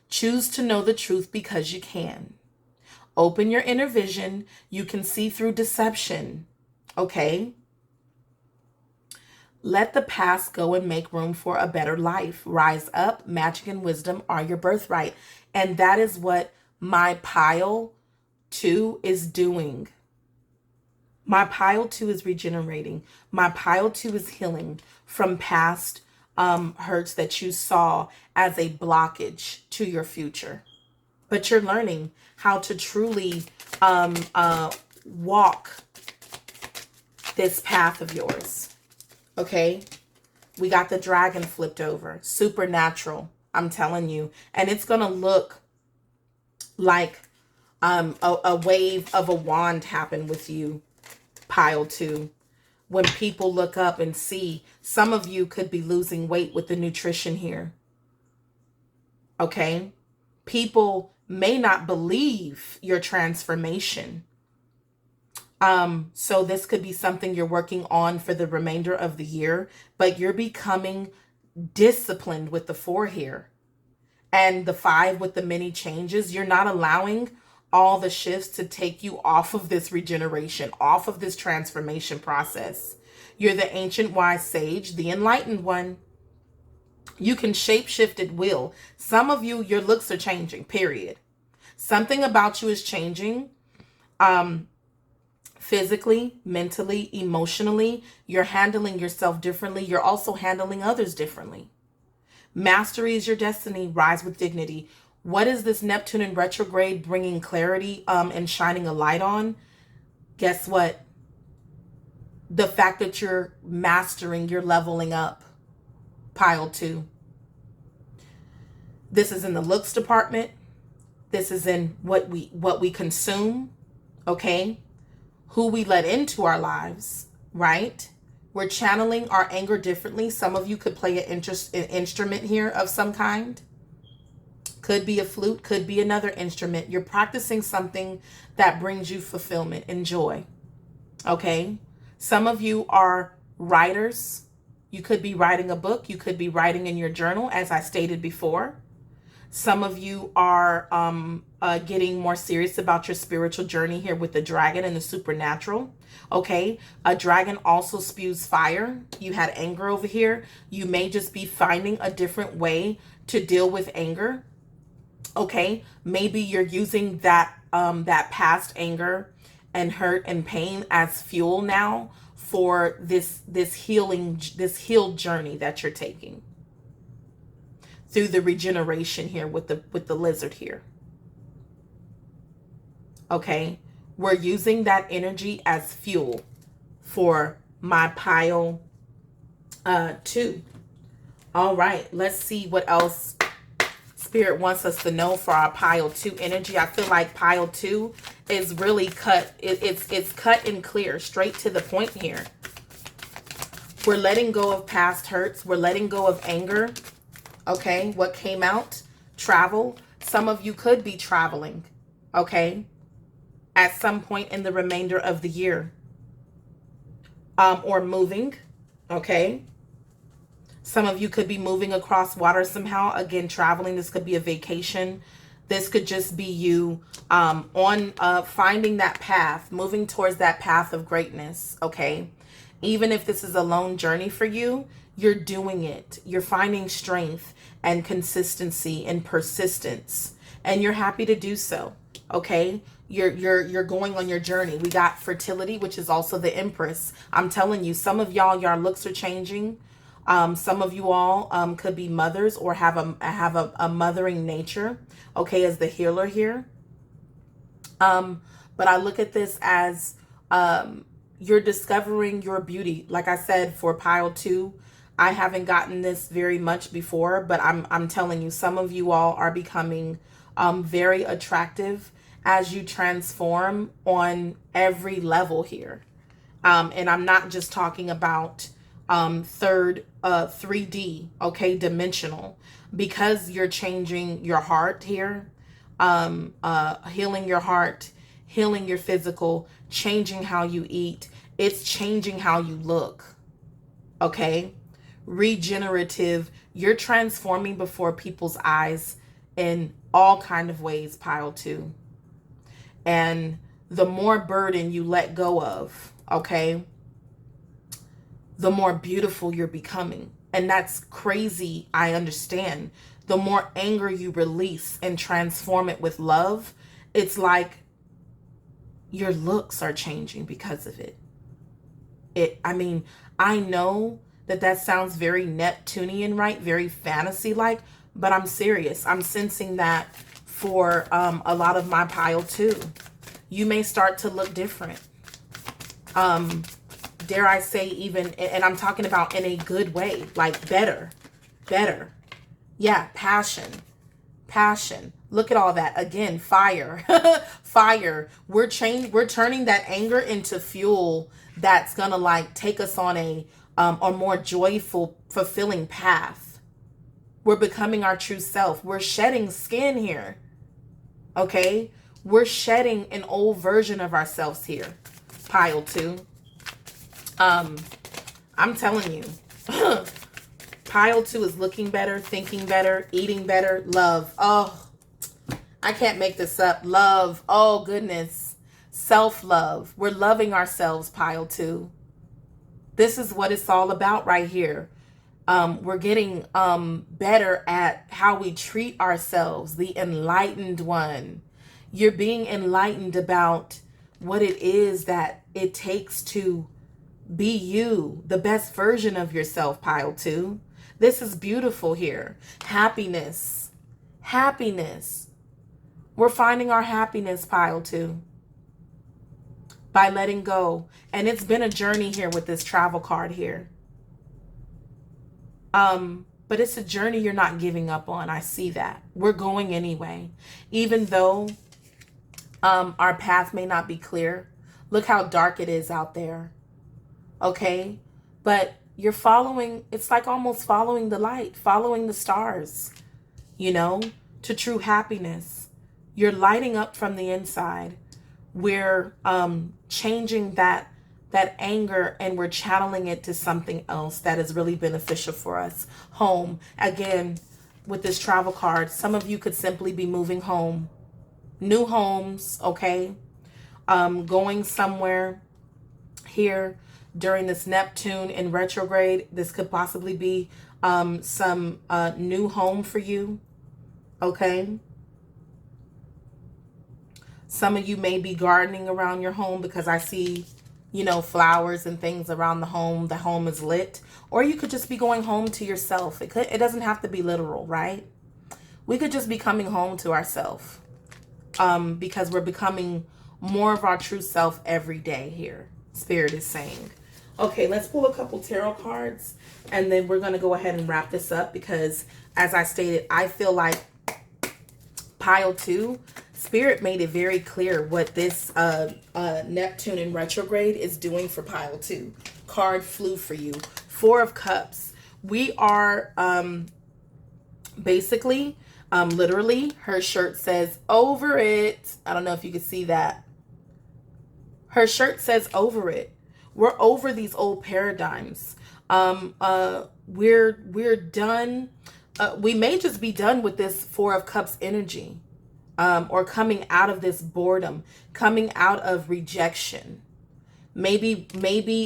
Choose to know the truth because you can. Open your inner vision. You can see through deception, okay? Let the past go and make room for a better life. Rise up. Magic and wisdom are your birthright. And that is what my pile 2 is doing. My pile 2 is regenerating. My pile 2 is healing from past hurts that you saw as a blockage to your future. But you're learning how to truly walk this path of yours. Okay, we got the dragon flipped over. Supernatural, I'm telling you. And it's going to look like a wave of a wand happen with you, pile 2. When people look up and see, some of you could be losing weight with the nutrition here. Okay, people may not believe your transformation. So this could be something you're working on for the remainder of the year, but you're becoming disciplined with the 4 here and the 5 with the many changes. You're not allowing all the shifts to take you off of this regeneration, off of this transformation process. You're the ancient wise sage, the enlightened one. You can shapeshift at will. Some of you, your looks are changing, period. Something about you is changing. Physically, mentally, emotionally, you're handling yourself differently. You're also handling others differently. Mastery is your destiny. Rise with dignity. What is this Neptune in retrograde bringing clarity and shining a light on? Guess what? The fact that you're mastering, you're leveling up. Pile 2. This is in the looks department. This is in what we consume. Okay? Who we let into our lives, right? We're channeling our anger differently. Some of you could play an instrument here of some kind. Could be a flute, could be another instrument. You're practicing something that brings you fulfillment and joy, okay? Some of you are writers. You could be writing a book. You could be writing in your journal, as I stated before. Some of you are getting more serious about your spiritual journey here with the dragon and the supernatural. Okay. A dragon also spews fire. You had anger over here. You may just be finding a different way to deal with anger. Okay. Maybe you're using that past anger and hurt and pain as fuel now for this healed journey that you're taking through the regeneration here with the lizard here. Okay, we're using that energy as fuel for my pile 2. All right, let's see what else Spirit wants us to know for our pile 2 energy. I feel like pile 2 is really cut. It's cut and clear, straight to the point here. We're letting go of past hurts. We're letting go of anger. Okay, what came out? Travel. Some of you could be traveling, okay, at some point in the remainder of the year. Or moving, okay. Some of you could be moving across water somehow. Again, traveling. This could be a vacation. This could just be you on finding that path, moving towards that path of greatness, okay? Even if this is a lone journey for you, you're doing it. You're finding strength and consistency and persistence, and you're happy to do so, okay? You're going on your journey. We got fertility, which is also the Empress. I'm telling you, some of y'all, your looks are changing. Some of you all could be mothers or have a mothering nature, okay, as the healer here. But I look at this as you're discovering your beauty. Like I said, for pile 2, I haven't gotten this very much before, but I'm telling you, some of you all are becoming very attractive as you transform on every level here. And I'm not just talking about 3D, okay, dimensional, because you're changing your heart here, healing your heart, healing your physical, changing how you eat. It's changing how you look, okay? Regenerative. You're transforming before people's eyes in all kind of ways, pile 2. And the more burden you let go of, okay, the more beautiful you're becoming. And that's crazy, I understand. The more anger you release and transform it with love, it's like your looks are changing because of it. I mean, I know that sounds very Neptunian, right? Very fantasy-like, but I'm serious. I'm sensing that for a lot of my pile 2. You may start to look different. Dare I say even, and I'm talking about in a good way, like better. Yeah, passion. Look at all that. Again, fire. Fire. We're turning that anger into fuel that's gonna like take us on a more joyful, fulfilling path. We're becoming our true self. We're shedding skin here. Okay? We're shedding an old version of ourselves here. Pile 2. I'm telling you, pile 2 is looking better, thinking better, eating better, love. Oh, I can't make this up. Love. Oh, goodness. Self-love. We're loving ourselves, pile 2. This is what it's all about right here. We're getting better at how we treat ourselves, the enlightened one. You're being enlightened about what it is that it takes to be you, the best version of yourself, pile 2. This is beautiful here. Happiness. We're finding our happiness, pile 2, by letting go. And it's been a journey here with this travel card here. But it's a journey you're not giving up on. I see that. We're going anyway. Even though our path may not be clear. Look how dark it is out there. Okay? But you're following, it's like almost following the light, following the stars, you know, to true happiness. You're lighting up from the inside. We're changing that anger, and we're channeling it to something else that is really beneficial for us. Home. Again, with this travel card, some of you could simply be moving home. New homes, okay? Going somewhere here during this Neptune in retrograde. This could possibly be some new home for you, okay? Some of you may be gardening around your home because I see, you know, flowers and things around the home. The home is lit. Or you could just be going home to yourself. It doesn't have to be literal, right? We could just be coming home to ourselves because we're becoming more of our true self every day here. Spirit is saying. Okay, let's pull a couple tarot cards and then we're going to go ahead and wrap this up because, as I stated, I feel like pile 2, Spirit made it very clear what this Neptune in retrograde is doing for pile 2. Card flew for you. 4 of Cups. We are basically, literally, her shirt says over it. I don't know if you can see that. Her shirt says over it. We're over these old paradigms. We're done. We may just be done with this Four of Cups energy, or coming out of this boredom, coming out of rejection. Maybe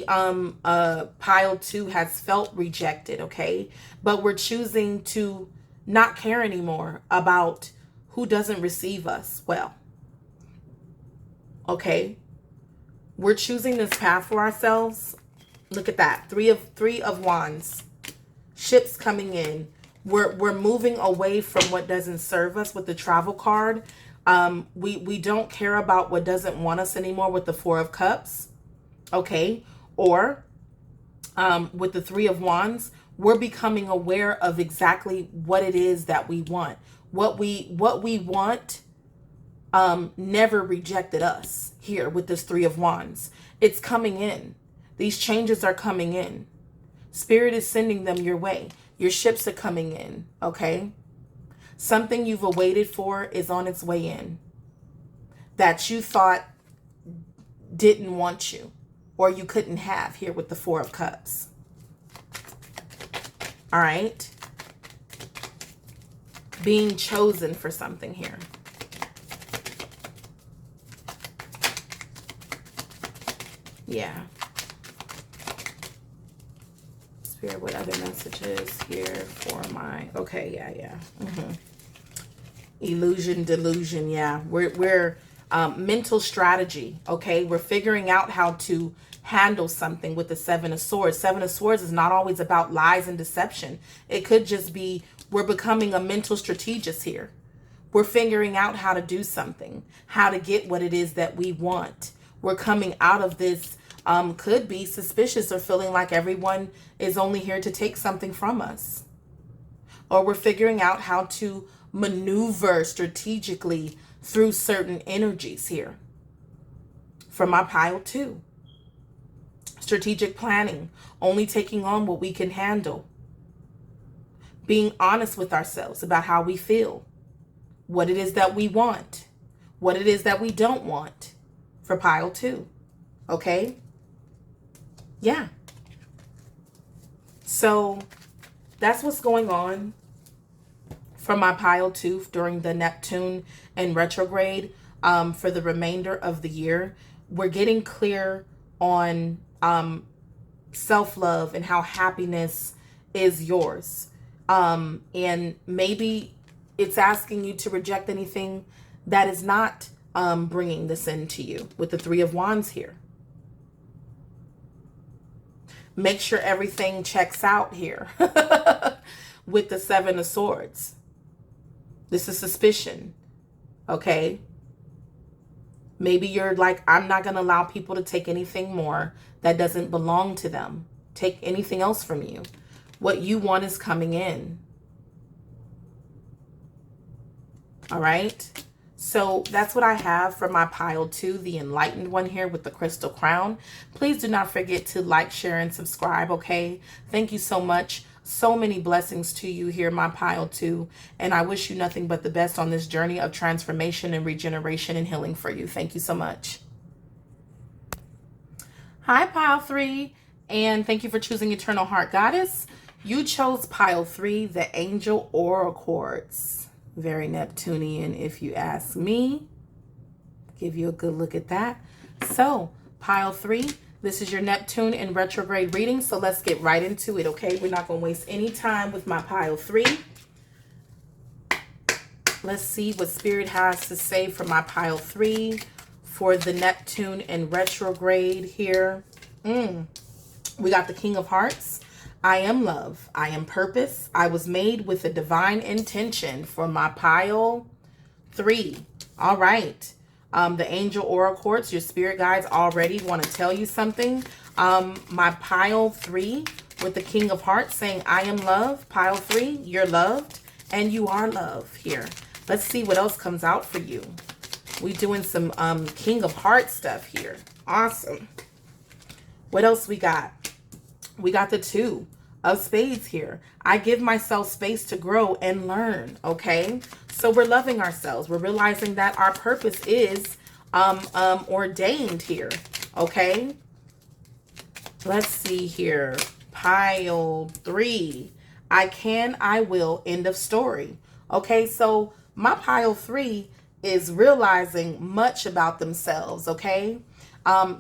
pile 2 has felt rejected, okay? But we're choosing to not care anymore about who doesn't receive us well. Okay? We're choosing this path for ourselves. Look at that. Three of Wands. Ships coming in. We're moving away from what doesn't serve us with the Travel card. We don't care about what doesn't want us anymore with the Four of Cups. Okay? Or with the Three of Wands, we're becoming aware of exactly what it is that we want. What we want never rejected us here with this Three of Wands. It's coming in. These changes are coming in. Spirit is sending them your way. Your ships are coming in, okay? Something you've awaited for is on its way in that you thought didn't want you or you couldn't have here with the Four of Cups. All right? Being chosen for something here. Yeah. Spirit, what other messages here for my... Okay, yeah. Illusion, delusion, yeah. We're mental strategy, okay? We're figuring out how to handle something with the Seven of Swords. Seven of Swords is not always about lies and deception. It could just be we're becoming a mental strategist here. We're figuring out how to do something, how to get what it is that we want. We're coming out of this, could be suspicious or feeling like everyone is only here to take something from us. Or we're figuring out how to maneuver strategically through certain energies here. For my pile 2. Strategic planning, only taking on what we can handle. Being honest with ourselves about how we feel. What it is that we want. What it is that we don't want. For pile 2. Okay? Yeah. So that's what's going on for my pile 2 during the Neptune and retrograde for the remainder of the year. We're getting clear on self-love and how happiness is yours. And maybe it's asking you to reject anything that is not bringing this into you with the Three of Wands here. Make sure everything checks out here with the Seven of Swords. This is suspicion, okay? Maybe you're like, I'm not going to allow people to take anything more that doesn't belong to them. Take anything else from you. What you want is coming in. All right? So that's what I have for my pile 2, the enlightened one here with the crystal crown. Please do not forget to like, share, and subscribe, okay? Thank you so much. So many blessings to you here, my pile 2. And I wish you nothing but the best on this journey of transformation and regeneration and healing for you. Thank you so much. Hi, pile 3. And thank you for choosing Eternal Heart Goddess. You chose pile 3, the Angel Aura Quartz. Very Neptunian, if you ask me. Give you a good look at that. So, pile 3, this is your Neptune in retrograde reading. So let's get right into it, okay? We're not going to waste any time with my pile 3. Let's see what Spirit has to say for my pile 3 for the Neptune in retrograde here. We got the King of Hearts. I am love. I am purpose. I was made with a divine intention for my pile 3. All right. The Angel Aura Quartz, your spirit guides already want to tell you something. My pile 3 with the King of Hearts saying, I am love. Pile 3, you're loved and you are love here. Let's see what else comes out for you. We doing some King of Hearts stuff here. Awesome. What else we got? We got the 2 of Spades here. I give myself space to grow and learn, okay? So we're loving ourselves. We're realizing that our purpose is ordained here, okay? Let's see here. pile 3. I can, I will, end of story. Okay, so my pile 3 is realizing much about themselves, okay?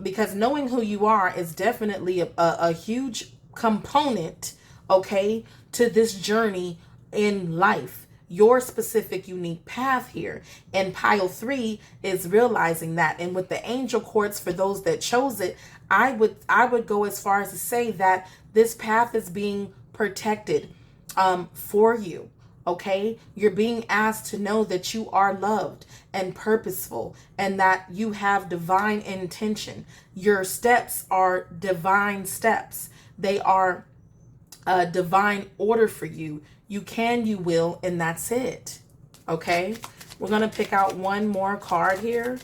Because knowing who you are is definitely a huge component, okay, to this journey in life, your specific unique path here. And pile 3 is realizing that. And with the angel quartz, for those that chose it, I would go as far as to say that this path is being protected for you. Okay, you're being asked to know that you are loved and purposeful, and that you have divine intention. Your steps are divine steps. They are a divine order for you. You can, you will, and that's it. Okay, we're going to pick out one more card here.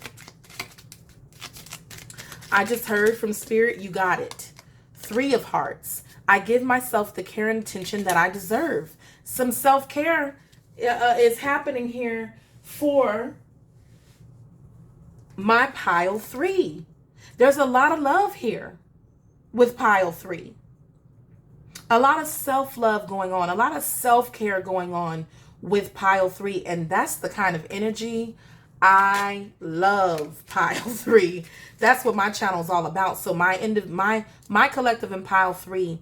I just heard from Spirit, you got it. 3 of Hearts. I give myself the care and attention that I deserve. Some self-care is happening here for my pile 3. There's a lot of love here with pile 3. A lot of self-love going on, a lot of self-care going on with pile 3, and that's the kind of energy I love. Pile 3. That's what my channel is all about. So my collective in pile 3,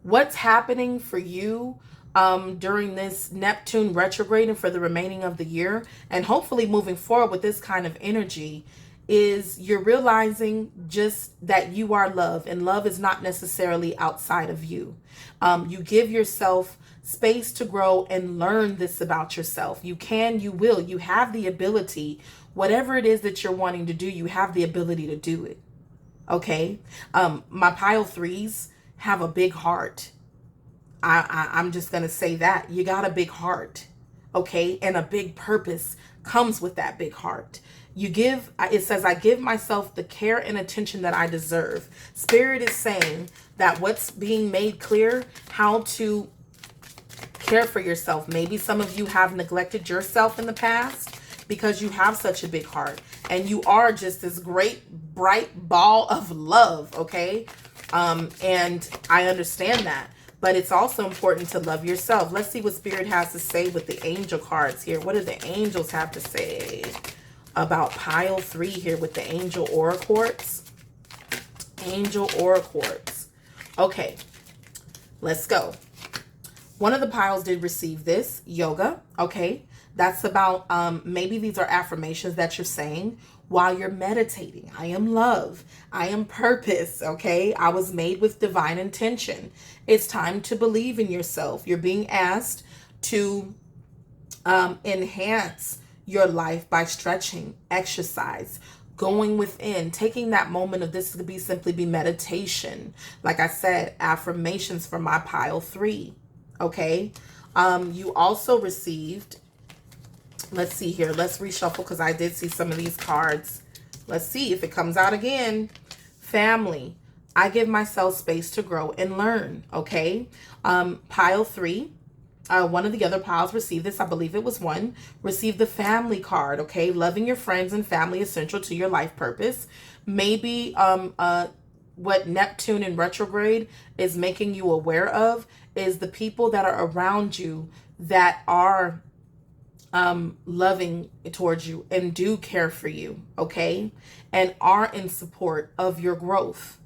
what's happening for you during this Neptune retrograde and for the remaining of the year, and hopefully moving forward with this kind of energy, is you're realizing just that you are love, and love is not necessarily outside of you. You give yourself space to grow and learn this about yourself. You can, you will, you have the ability. Whatever it is that you're wanting to do, you have the ability to do it. Okay. My pile 3s have a big heart. I'm just going to say that. You got a big heart. Okay. And a big purpose comes with that big heart. You give, it says, I give myself the care and attention that I deserve. Spirit is saying that what's being made clear, how to care for yourself. Maybe some of you have neglected yourself in the past because you have such a big heart and you are just this great, bright ball of love. Okay. And I understand that, but it's also important to love yourself. Let's see what Spirit has to say with the angel cards here. What do the angels have to say about pile 3 here with the angel aura quartz? Angel aura quartz. Okay, let's go. One of the piles did receive this, yoga. Okay, that's about, maybe these are affirmations that you're saying while you're meditating. I am love. I am purpose. Okay, I was made with divine intention. It's time to believe in yourself. You're being asked to enhance your life by stretching, exercise, going within, taking that moment of, this could be simply be meditation. Like I said, affirmations for my pile 3. Okay. You also received, let's see here. Let's reshuffle because I did see some of these cards. Let's see if it comes out again. Family. I give myself space to grow and learn. Okay. Pile 3. One of the other piles received this. I believe it was 1. Received the family card. Okay. Loving your friends and family is central to your life purpose. Maybe what Neptune in retrograde is making you aware of is the people that are around you that are loving towards you and do care for you. Okay. And are in support of your growth,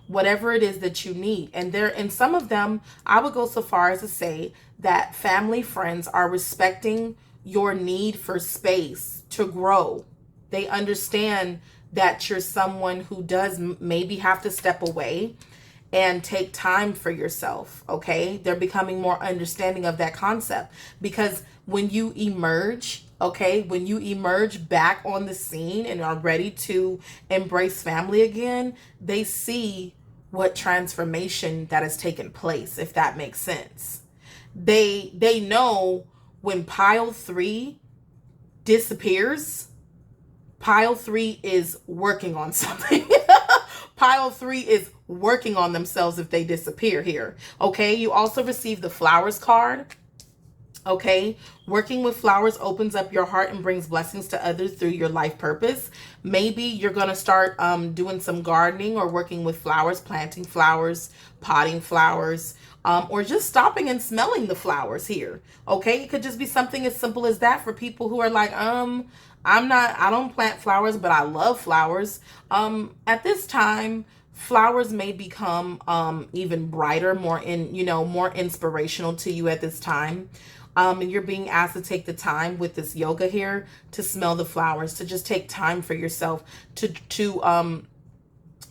whatever it is that you need. And some of them, I would go so far as to say that family, friends are respecting your need for space to grow. They understand that you're someone who does maybe have to step away and take time for yourself. Okay. They're becoming more understanding of that concept, because when you emerge, okay, when you emerge back on the scene and are ready to embrace family again, they see what transformation that has taken place, if that makes sense. They know when pile 3 disappears, pile 3 is working on something. Pile 3 is working on themselves if they disappear here. Okay, you also received the flowers card. Okay, working with flowers opens up your heart and brings blessings to others through your life purpose. Maybe you're going to start doing some gardening or working with flowers, planting flowers, potting flowers, or just stopping and smelling the flowers here. Okay, it could just be something as simple as that for people who are like, I don't plant flowers, but I love flowers. At this time, flowers may become even brighter, more inspirational to you at this time. And you're being asked to take the time with this yoga here to smell the flowers, to just take time for yourself, to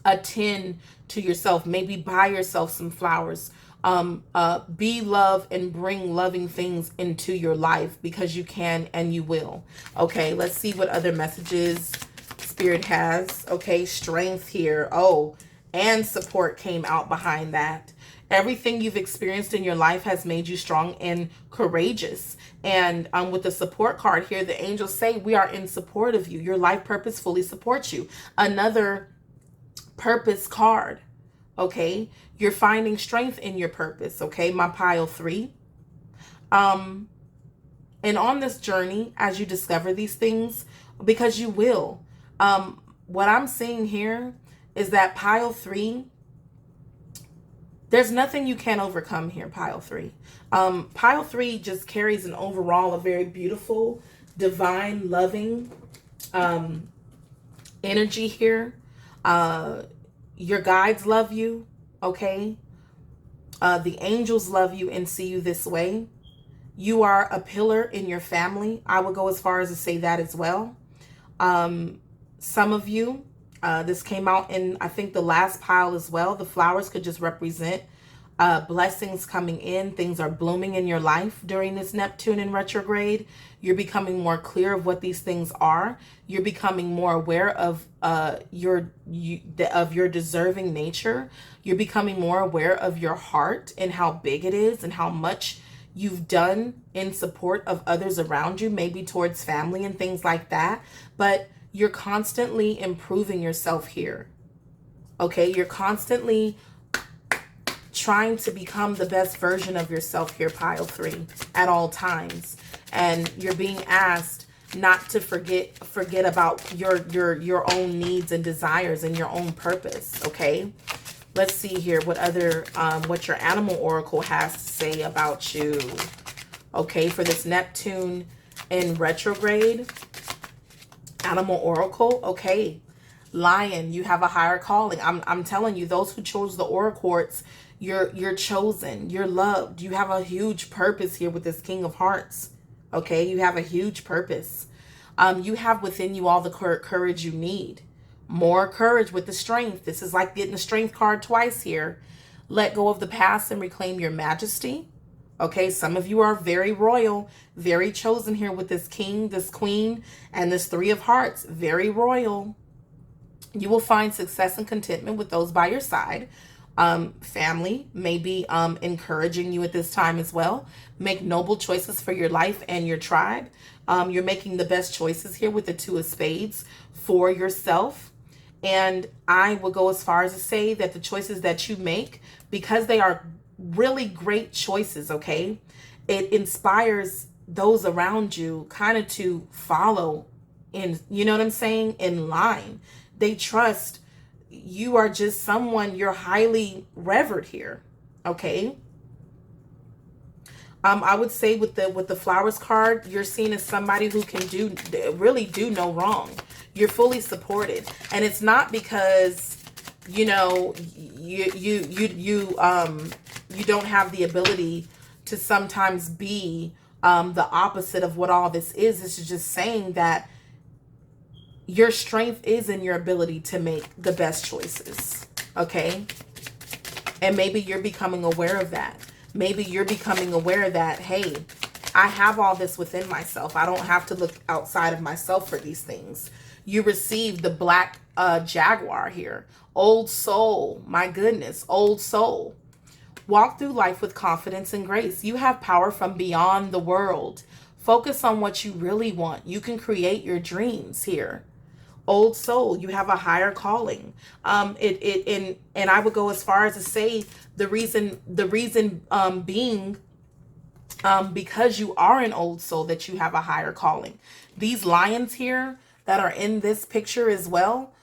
attend to yourself, maybe buy yourself some flowers. Be love and bring loving things into your life, because you can and you will. Okay, let's see what other messages Spirit has. Okay, strength here. Oh, and support came out behind that. Everything you've experienced in your life has made you strong and courageous. And with the support card here, the angels say we are in support of you. Your life purpose fully supports you. Another purpose card. Okay, you're finding strength in your purpose. Okay, my pile 3. And on this journey, as you discover these things, because you will, what I'm seeing here is that pile 3, there's nothing you can't overcome here, pile 3. Pile 3 just carries an overall a very beautiful, divine, loving energy here. Your guides love you, okay? The angels love you and see you this way. You are a pillar in your family. I would go as far as to say that as well. Some of you, this came out in, I think, the last pile as well. The flowers could just represent blessings coming in. Things are blooming in your life during this Neptune in retrograde. You're becoming more clear of what these things are. You're becoming more aware of your deserving nature. You're becoming more aware of your heart and how big it is and how much you've done in support of others around you, maybe towards family and things like that. But you're constantly improving yourself here. Okay, you're constantly trying to become the best version of yourself here, pile 3, at all times. And you're being asked not to forget about your own needs and desires and your own purpose. Okay, let's see here what your animal oracle has to say about you. Okay, for this Neptune in retrograde, animal oracle. Okay, Lion, you have a higher calling. I'm telling you, those who chose the oracles, you're chosen, you're loved. You have a huge purpose here with this King of Hearts. Okay, you have a huge purpose. You have within you all the courage you need. More courage with the strength. This is like getting the strength card twice here. Let go of the past and reclaim your majesty. Okay, some of you are very royal, very chosen here with this king, this queen, and this 3 of hearts. Very royal. You will find success and contentment with those by your side. Family may be encouraging you at this time as well. Make noble choices for your life and your tribe. You're making the best choices here with the 2 of spades for yourself. And I will go as far as to say that the choices that you make, because they are really great choices, okay, it inspires those around you kind of to follow in, you know what I'm saying, in line. They trust you are just someone, you're highly revered here. Okay, I would say with the flowers card, you're seen as somebody who can really do no wrong. You're fully supported, and it's not because you don't have the ability to sometimes be the opposite of what all this is. It's just saying that your strength is in your ability to make the best choices. Okay, and maybe you're becoming aware of that. Maybe you're becoming aware that, hey, I have all this within myself. I don't have to look outside of myself for these things. You received the black jaguar here. Old soul. My goodness. Old soul. Walk through life with confidence and grace. You have power from beyond the world. Focus on what you really want. You can create your dreams here. Old soul, you have a higher calling. And I would go as far as to say the reason being because you are an old soul, that you have a higher calling. These lions here that are in this picture as well,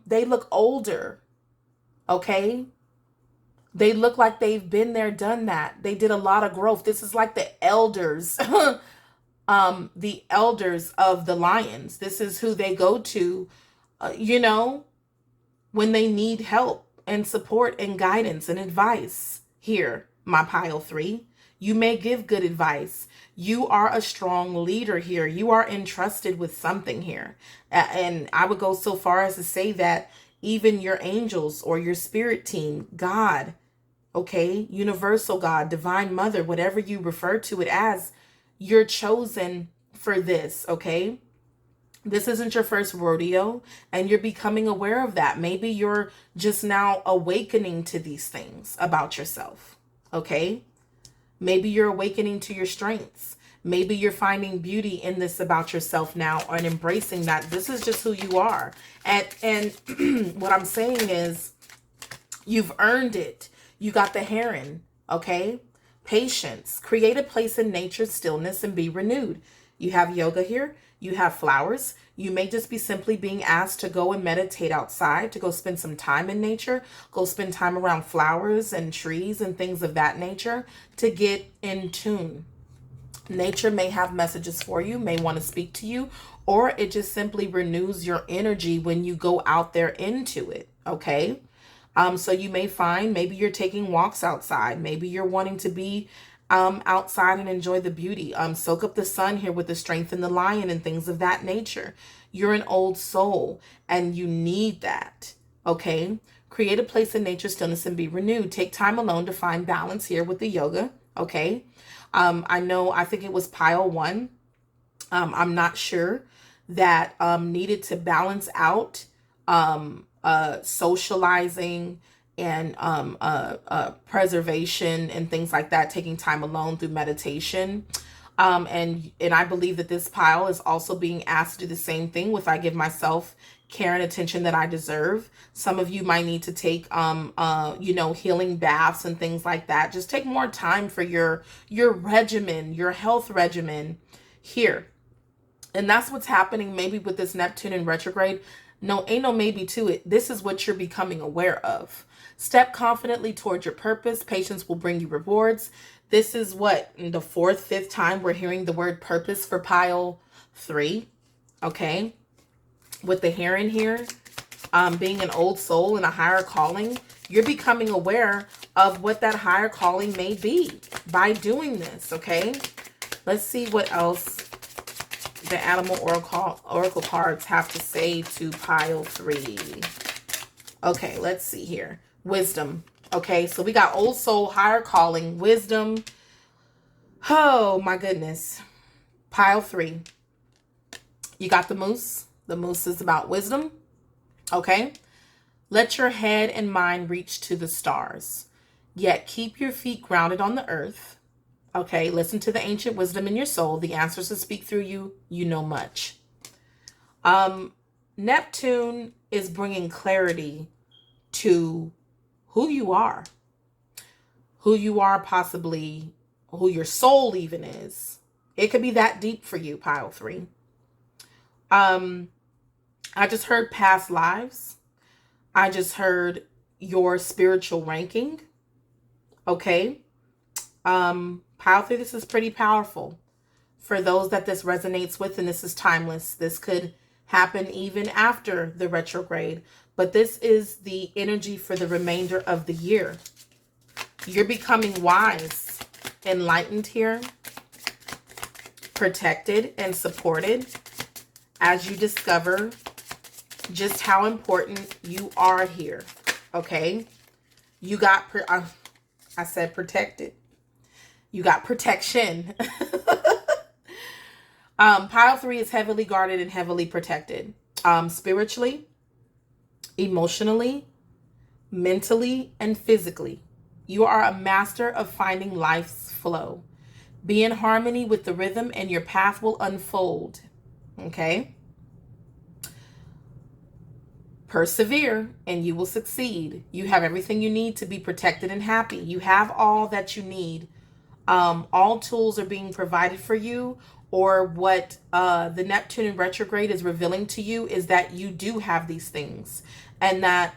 they look older, okay? They look like they've been there, done that. They did a lot of growth. This is like the elders, the elders of the lions. This is who they go to, you know, when they need help and support and guidance and advice. Here, my pile 3. You may give good advice. You are a strong leader here. You are entrusted with something here. And I would go so far as to say that even your angels or your spirit team, God, okay, universal God, divine mother, whatever you refer to it as, you're chosen for this, okay? This isn't your first rodeo, and you're becoming aware of that. Maybe you're just now awakening to these things about yourself, okay? Maybe you're awakening to your strengths. Maybe you're finding beauty in this about yourself now and embracing that this is just who you are. And what I'm saying is you've earned it. You got the heron, okay? Patience. Create a place in nature's stillness and be renewed. You have yoga here. You have flowers. You may just be simply being asked to go and meditate outside, to go spend some time in nature, go spend time around flowers and trees and things of that nature to get in tune. Nature may have messages for you, may want to speak to you, or it just simply renews your energy when you go out there into it, okay? So you may find maybe you're taking walks outside. Maybe you're wanting to be outside and enjoy the beauty. Soak up the sun here with the strength in the lion and things of that nature. You're an old soul and you need that, okay? Create a place in nature stillness and be renewed. Take time alone to find balance here with the yoga, okay? I think it was pile 1. I'm not sure that needed to balance out socializing and preservation and things like that, taking time alone through meditation. And I believe that this pile is also being asked to do the same thing with I give myself care and attention that I deserve. Some of you might need to take healing baths and things like that. Just take more time for your regimen, your health regimen here. And that's what's happening maybe with this Neptune in retrograde. No, ain't no maybe to it. This is what you're becoming aware of. Step confidently towards your purpose. Patience will bring you rewards. This is what, in the 4th, 5th time we're hearing the word purpose for pile 3. Okay. With the heron here, being an old soul and a higher calling, you're becoming aware of what that higher calling may be by doing this. Okay. Let's see what else the animal oracle cards have to say to pile 3. Okay, let's see here. Wisdom. Okay, so we got old soul, higher calling, wisdom. Oh my goodness. Pile 3. You got the moose. The moose is about wisdom. Okay. Let your head and mind reach to the stars, yet keep your feet grounded on the earth. Okay, listen to the ancient wisdom in your soul. The answers that speak through you, you know much. Neptune is bringing clarity to who you are, possibly who your soul even is. It could be that deep for you, pile 3. I just heard past lives. I just heard your spiritual ranking. Okay. Pile 3, this is pretty powerful for those that this resonates with, and this is timeless. This could happen even after the retrograde, but this is the energy for the remainder of the year. You're becoming wise, enlightened here, protected and supported as you discover just how important you are here. Okay. You got, I said protected. You got protection. Pile 3 is heavily guarded and heavily protected. Spiritually, emotionally, mentally, and physically. You are a master of finding life's flow. Be in harmony with the rhythm and your path will unfold. Okay? Persevere and you will succeed. You have everything you need to be protected and happy. You have all that you need All tools are being provided for you, or what the Neptune in retrograde is revealing to you is that you do have these things, and that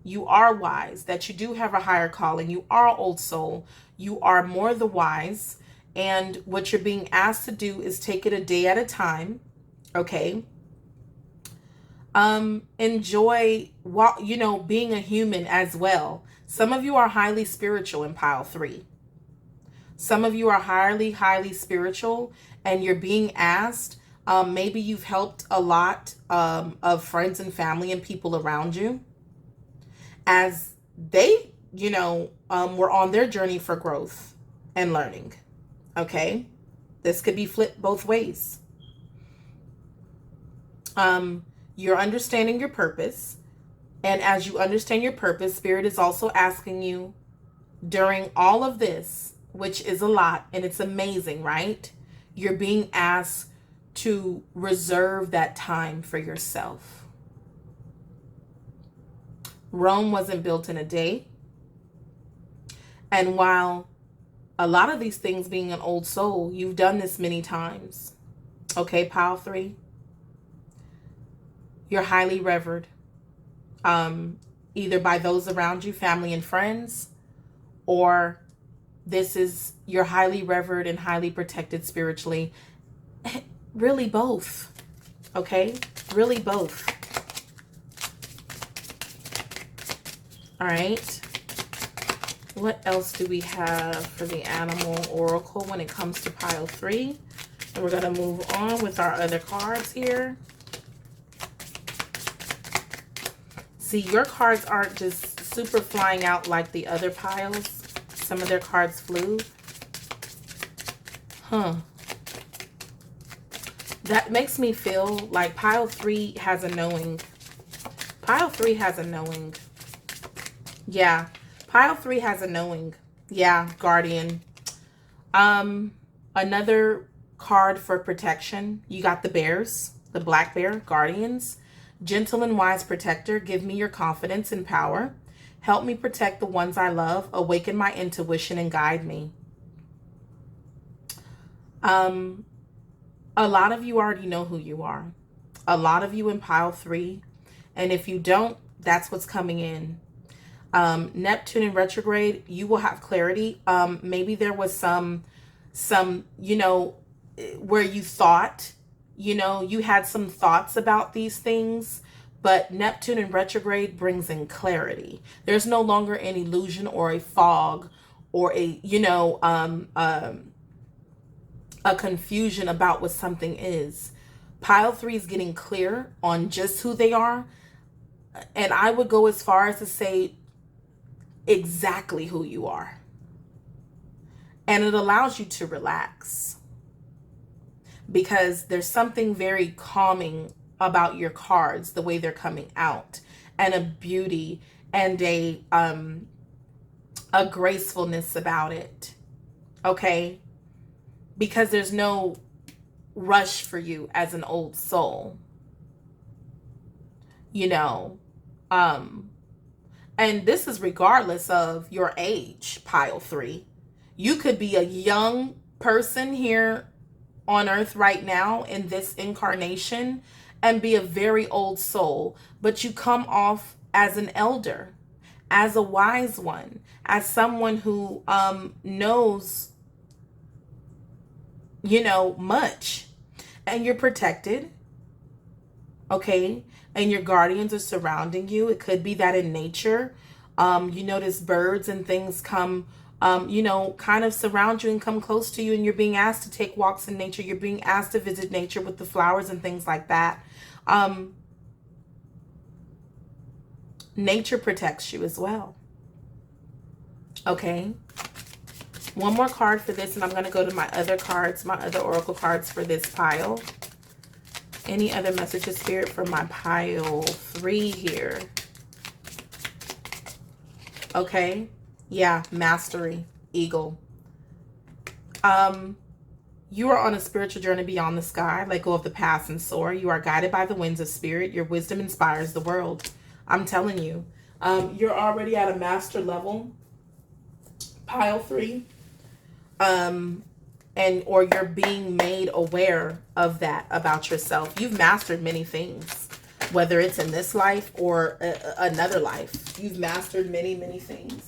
you are wise, that you do have a higher calling, you are old soul, you are more the wise, and what you're being asked to do is take it a day at a time, okay? Enjoy what, you know, being a human as well. Some of you are highly spiritual in pile 3. Some of you are highly spiritual, and you're being asked, maybe you've helped a lot of friends and family and people around you as they, you know, were on their journey for growth and learning. Okay? This could be flipped both ways. You're understanding your purpose. And as you understand your purpose, Spirit is also asking you during all of this, which is a lot, and it's amazing, right? You're being asked to reserve that time for yourself. Rome wasn't built in a day. And while a lot of these things, being an old soul, you've done this many times. Okay, pile 3. You're highly revered, either by those around you, family and friends, or you're highly revered and highly protected spiritually. Really both. Okay? Really both. All right. What else do we have for the animal oracle when it comes to pile 3? And we're going to move on with our other cards here. See, your cards aren't just super flying out like the other piles. Some of their cards flew. That makes me feel like pile 3 has a knowing. Pile 3 has a knowing. Yeah. Pile 3 has a knowing. Yeah, guardian. Another card for protection. You got the bears, the black bear, guardians. Gentle and wise protector, give me your confidence and power. Help me protect the ones I love. Awaken my intuition and guide me. A lot of you already know who you are. A lot of you in pile 3. And if you don't, that's what's coming in. Neptune in retrograde, you will have clarity. Maybe there was some, you know, where you thought, you know, you had some thoughts about these things, but Neptune in retrograde brings in clarity. There's no longer an illusion or a fog or a, you know, a confusion about what something is. Pile 3 is getting clear on just who they are. And I would go as far as to say exactly who you are. And it allows you to relax, because there's something very calming about your cards, the way they're coming out, and a beauty and a gracefulness about it. Okay? Because there's no rush for you as an old soul. You know, and this is regardless of your age, pile 3. You could be a young person here on earth right now in this incarnation and be a very old soul, but you come off as an elder, as a wise one, as someone who knows, you know, much, and you're protected. Okay? And your guardians are surrounding you. It could be that in nature, you notice birds and things come, you know, kind of surround you and come close to you, and you're being asked to take walks in nature. You're being asked to visit nature with the flowers and things like that. Nature protects you as well. Okay? One more card for this, and I'm going to go to my other cards, my other oracle cards for this pile. Any other messages, Spirit, for my pile 3 here? Okay. Yeah, mastery, eagle. You are on a spiritual journey beyond the sky. Let go of the past and soar. You are guided by the winds of spirit. Your wisdom inspires the world. I'm telling you, you're already at a master level. Pile 3. and or you're being made aware of that about yourself. You've mastered many things, whether it's in this life or another life. You've mastered many, many things.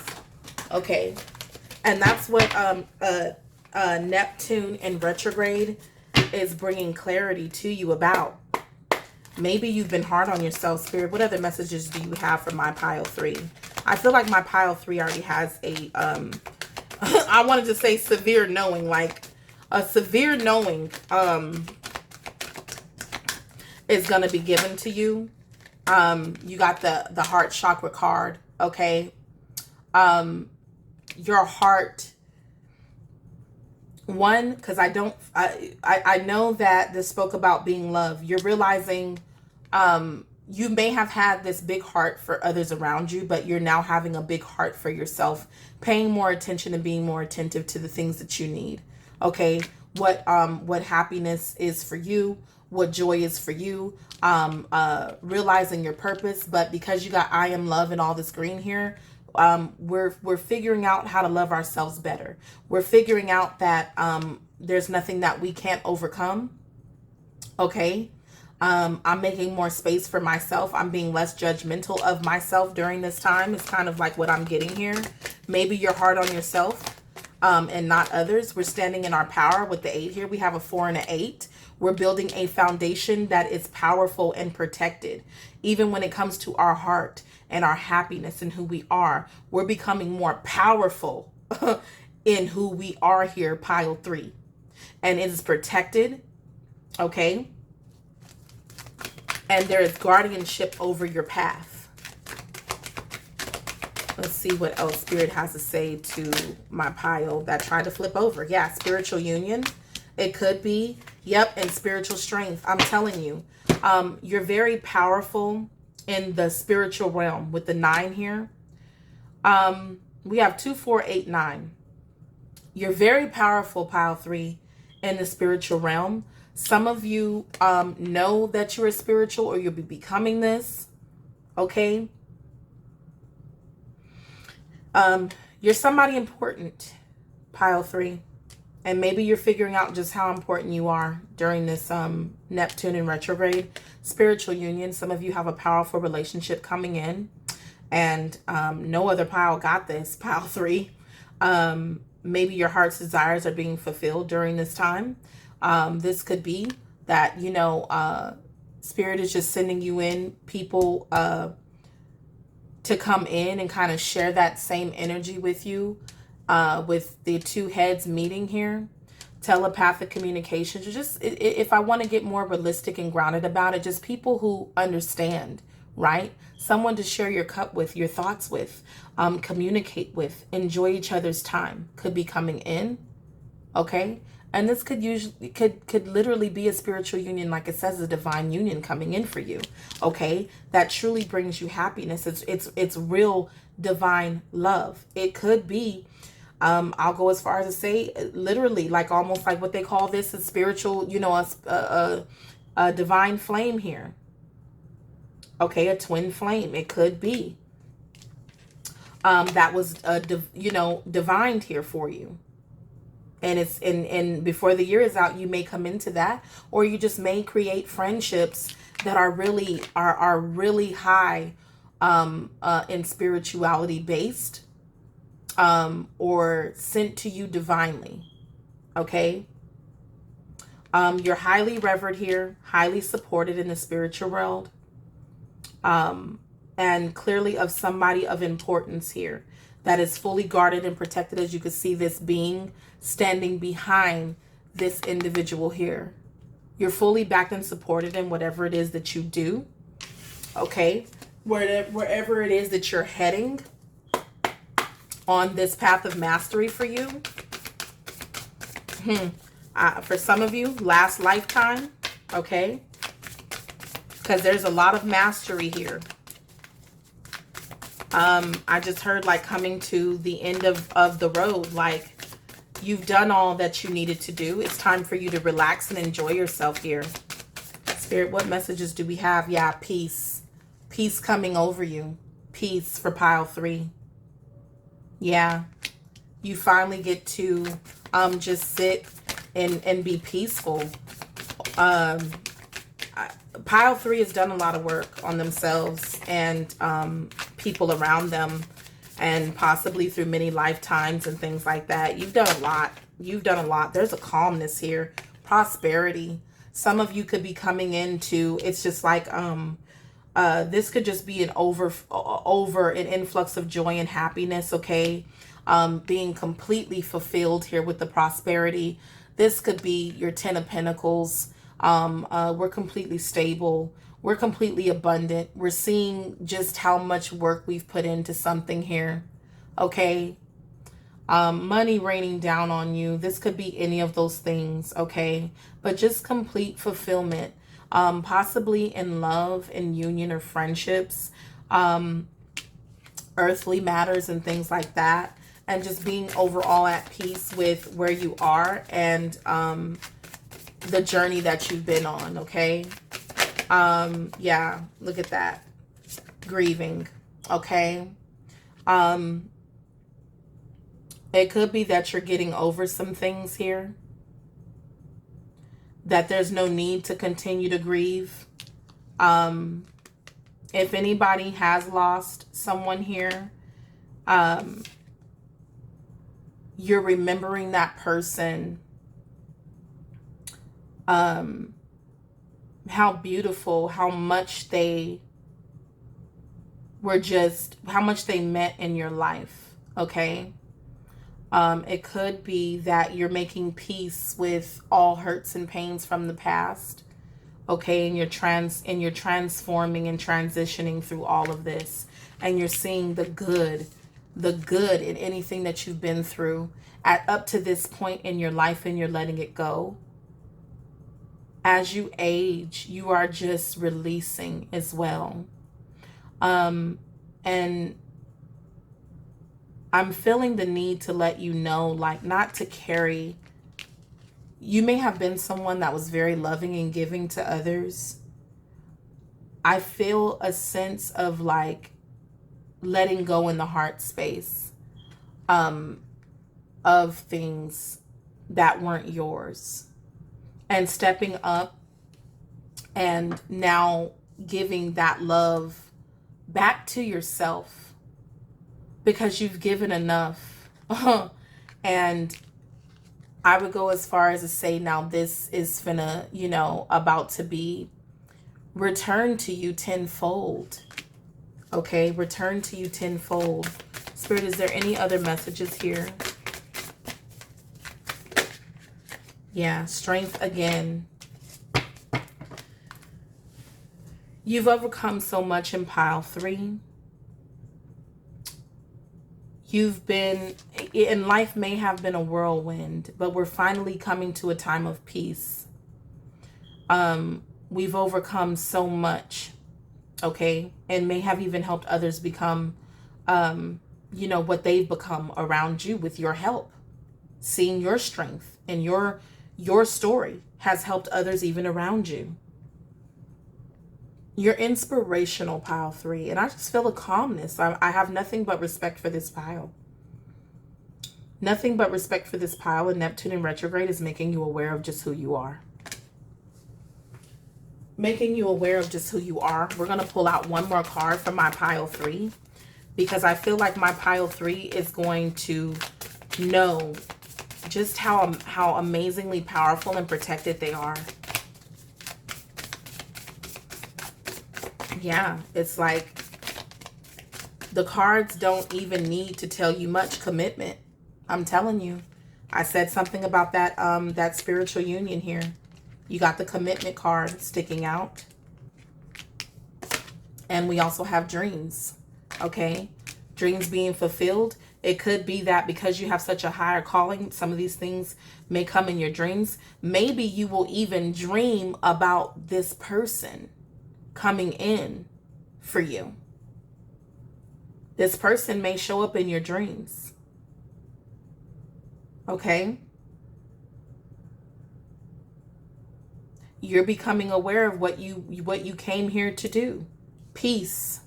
Okay. And that's what Neptune in retrograde is bringing clarity to you about. Maybe you've been hard on yourself, Spirit. What other messages do you have for my pile 3? I feel like my pile 3 already has a, I wanted to say severe knowing, like a severe knowing is going to be given to you. You got the heart chakra card, okay? Your heart, one, because I know that this spoke about being loved. You're realizing you may have had this big heart for others around you, but you're now having a big heart for yourself, paying more attention and being more attentive to the things that you need. Okay, what happiness is for you, what joy is for you, realizing your purpose. But because you got I am love and all this green here, we're figuring out how to love ourselves better. We're figuring out that there's nothing that we can't overcome. Okay. I'm making more space for myself. I'm being less judgmental of myself during this time. It's kind of like what I'm getting here. Maybe you're hard on yourself and not others. We're standing in our power with the 8 here. We have a 4 and an 8. We're building a foundation that is powerful and protected. Even when it comes to our heart and our happiness and who we are, we're becoming more powerful in who we are here, pile 3. And it is protected, okay? And there is guardianship over your path. Let's see what else Spirit has to say to my pile that tried to flip over. Yeah, spiritual union. It could be. Yep, and spiritual strength. I'm telling you, you're very powerful in the spiritual realm with the 9 here. We have 2, 4, 8, 9. You're very powerful, pile 3, in the spiritual realm. Some of you know that you're spiritual, or you'll be becoming this. Okay. You're somebody important, pile 3. And maybe you're figuring out just how important you are during this Neptune in retrograde. Spiritual union. Some of you have a powerful relationship coming in. And no other pile got this, pile 3. Maybe your heart's desires are being fulfilled during this time. This could be that, you know, Spirit is just sending you in people to come in and kind of share that same energy with you. With the 2 heads meeting here, telepathic communications. Just, if I want to get more realistic and grounded about it, just people who understand, right? Someone to share your cup with, your thoughts with, communicate with, enjoy each other's time could be coming in. Okay. And this could literally be a spiritual union, like it says, a divine union coming in for you. Okay, that truly brings you happiness. It's real divine love. It could be, I'll go as far as to say, literally, like almost like what they call this, a spiritual, you know, a divine flame here. Okay, a twin flame. It could be that was divined here for you. And it's and before the year is out, you may come into that, or you just may create friendships that are really high in spirituality based, or sent to you divinely. Okay. You're highly revered here, highly supported in the spiritual world, and clearly of somebody of importance here that is fully guarded and protected, as you can see this being standing behind this individual here. You're fully backed and supported in whatever it is that you do. Okay. Wherever it is that you're heading on this path of mastery for you. For some of you, last lifetime. Okay. Because there's a lot of mastery here. I just heard like coming to the end of the road, like you've done all that you needed to do. It's time for you to relax and enjoy yourself here. Spirit, what messages do we have? Yeah, peace. Peace coming over you. Peace for pile 3. Yeah. You finally get to just sit and be peaceful. Pile 3 has done a lot of work on themselves and people around them, and possibly through many lifetimes and things like that. You've done a lot. You've done a lot. There's a calmness here, prosperity. Some of you could be coming into, it's just like this could just be an over an influx of joy and happiness, okay? Being completely fulfilled here with the prosperity. This could be your 10 of Pentacles. We're completely stable. We're completely abundant. We're seeing just how much work we've put into something here. Okay. Money raining down on you. This could be any of those things. Okay. But just complete fulfillment. Possibly in love, in union, or friendships. Earthly matters and things like that. And just being overall at peace with where you are and the journey that you've been on, okay? Yeah, look at that. Grieving, okay? It could be that you're getting over some things here. That there's no need to continue to grieve. If anybody has lost someone here, you're remembering that person, how beautiful, how much they were just, how much they meant in your life, okay? It could be that you're making peace with all hurts and pains from the past, okay? And you're transforming and transitioning through all of this, and you're seeing the good in anything that you've been through up to this point in your life, and you're letting it go. As you age, you are just releasing as well. And I'm feeling the need to let you know, like, not to carry. You may have been someone that was very loving and giving to others. I feel a sense of like letting go in the heart space of things that weren't yours. And stepping up and now giving that love back to yourself because you've given enough. And I would go as far as to say now this is finna, about to be returned to you tenfold. Okay, return to you tenfold. Spirit, is there any other messages here? Yeah, strength again. You've overcome so much in pile 3. You've been, and life may have been a whirlwind, but we're finally coming to a time of peace. We've overcome so much, okay? And may have even helped others become, what they've become around you with your help. Seeing your strength and your story has helped others even around you. You're inspirational, pile 3. And I just feel a calmness. I have nothing but respect for this pile. Nothing but respect for this pile. And Neptune in retrograde is making you aware of just who you are. Making you aware of just who you are. We're going to pull out one more card from my pile 3. Because I feel like my pile 3 is going to know just how amazingly powerful and protected they are. Yeah, it's like the cards don't even need to tell you much. Commitment. I'm telling you. I said something about that that spiritual union here. You got the commitment card sticking out. And we also have dreams. Okay? Dreams being fulfilled. It could be that because you have such a higher calling, some of these things may come in your dreams. Maybe you will even dream about this person coming in for you. This person may show up in your dreams. Okay? You're becoming aware of what you came here to do. Peace.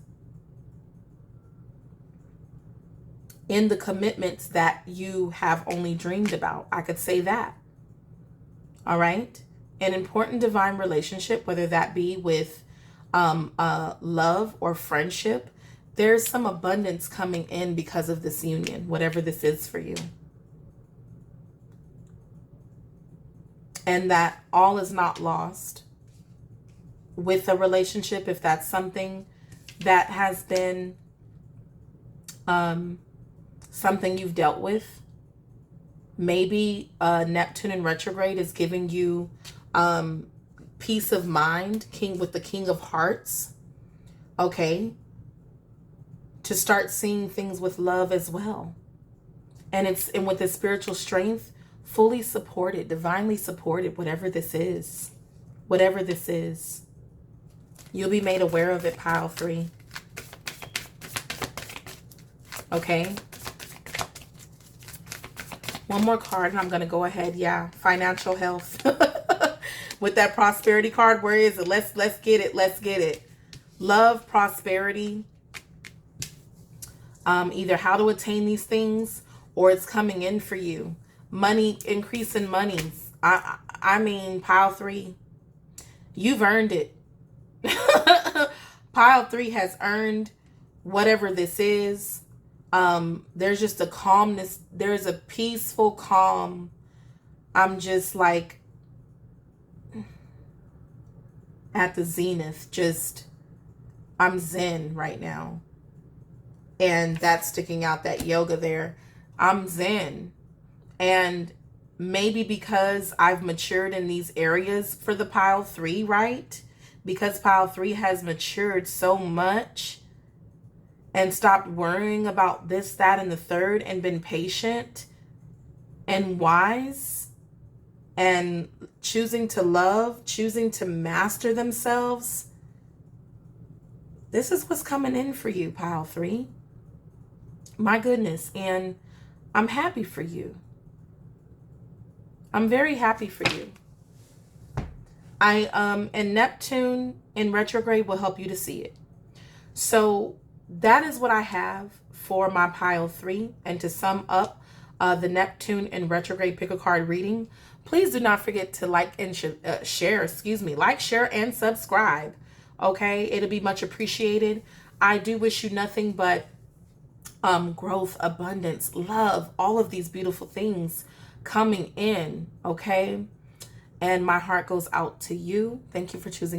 in the commitments that you have only dreamed about. I could say that. All right. An important divine relationship, whether that be with love or friendship, there's some abundance coming in because of this union, whatever this is for you. And that all is not lost with a relationship, if that's something that has been something you've dealt with. Maybe Neptune in retrograde is giving you peace of mind, with the King of Hearts. Okay. To start seeing things with love as well. And with the spiritual strength, fully supported, divinely supported, whatever this is. Whatever this is. You'll be made aware of it, pile 3. Okay. One more card and I'm going to go ahead. Yeah. Financial health. With that prosperity card, where is it? Let's get it. Let's get it. Love, prosperity. Either how to attain these things or it's coming in for you. Money, increase in monies. I mean, pile 3, you've earned it. Pile 3 has earned whatever this is. There's just a calmness. There's a peaceful calm. I'm just like at the zenith. I'm zen right now. And that's sticking out, that yoga there. I'm zen. And maybe because I've matured in these areas for the pile 3, right? Because pile 3 has matured so much and stopped worrying about this, that, and the third, and been patient and wise and choosing to love, choosing to master themselves. This is what's coming in for you, pile 3. My goodness. And I'm happy for you. I'm very happy for you. And Neptune in retrograde will help you to see it. So that is what I have for my pile 3. And to sum up the Neptune in retrograde pick a card reading, please do not forget to like and share, like, share, and subscribe. Okay, it'll be much appreciated. I do wish you nothing but growth, abundance, love, all of these beautiful things coming in. Okay, and my heart goes out to you. Thank you for choosing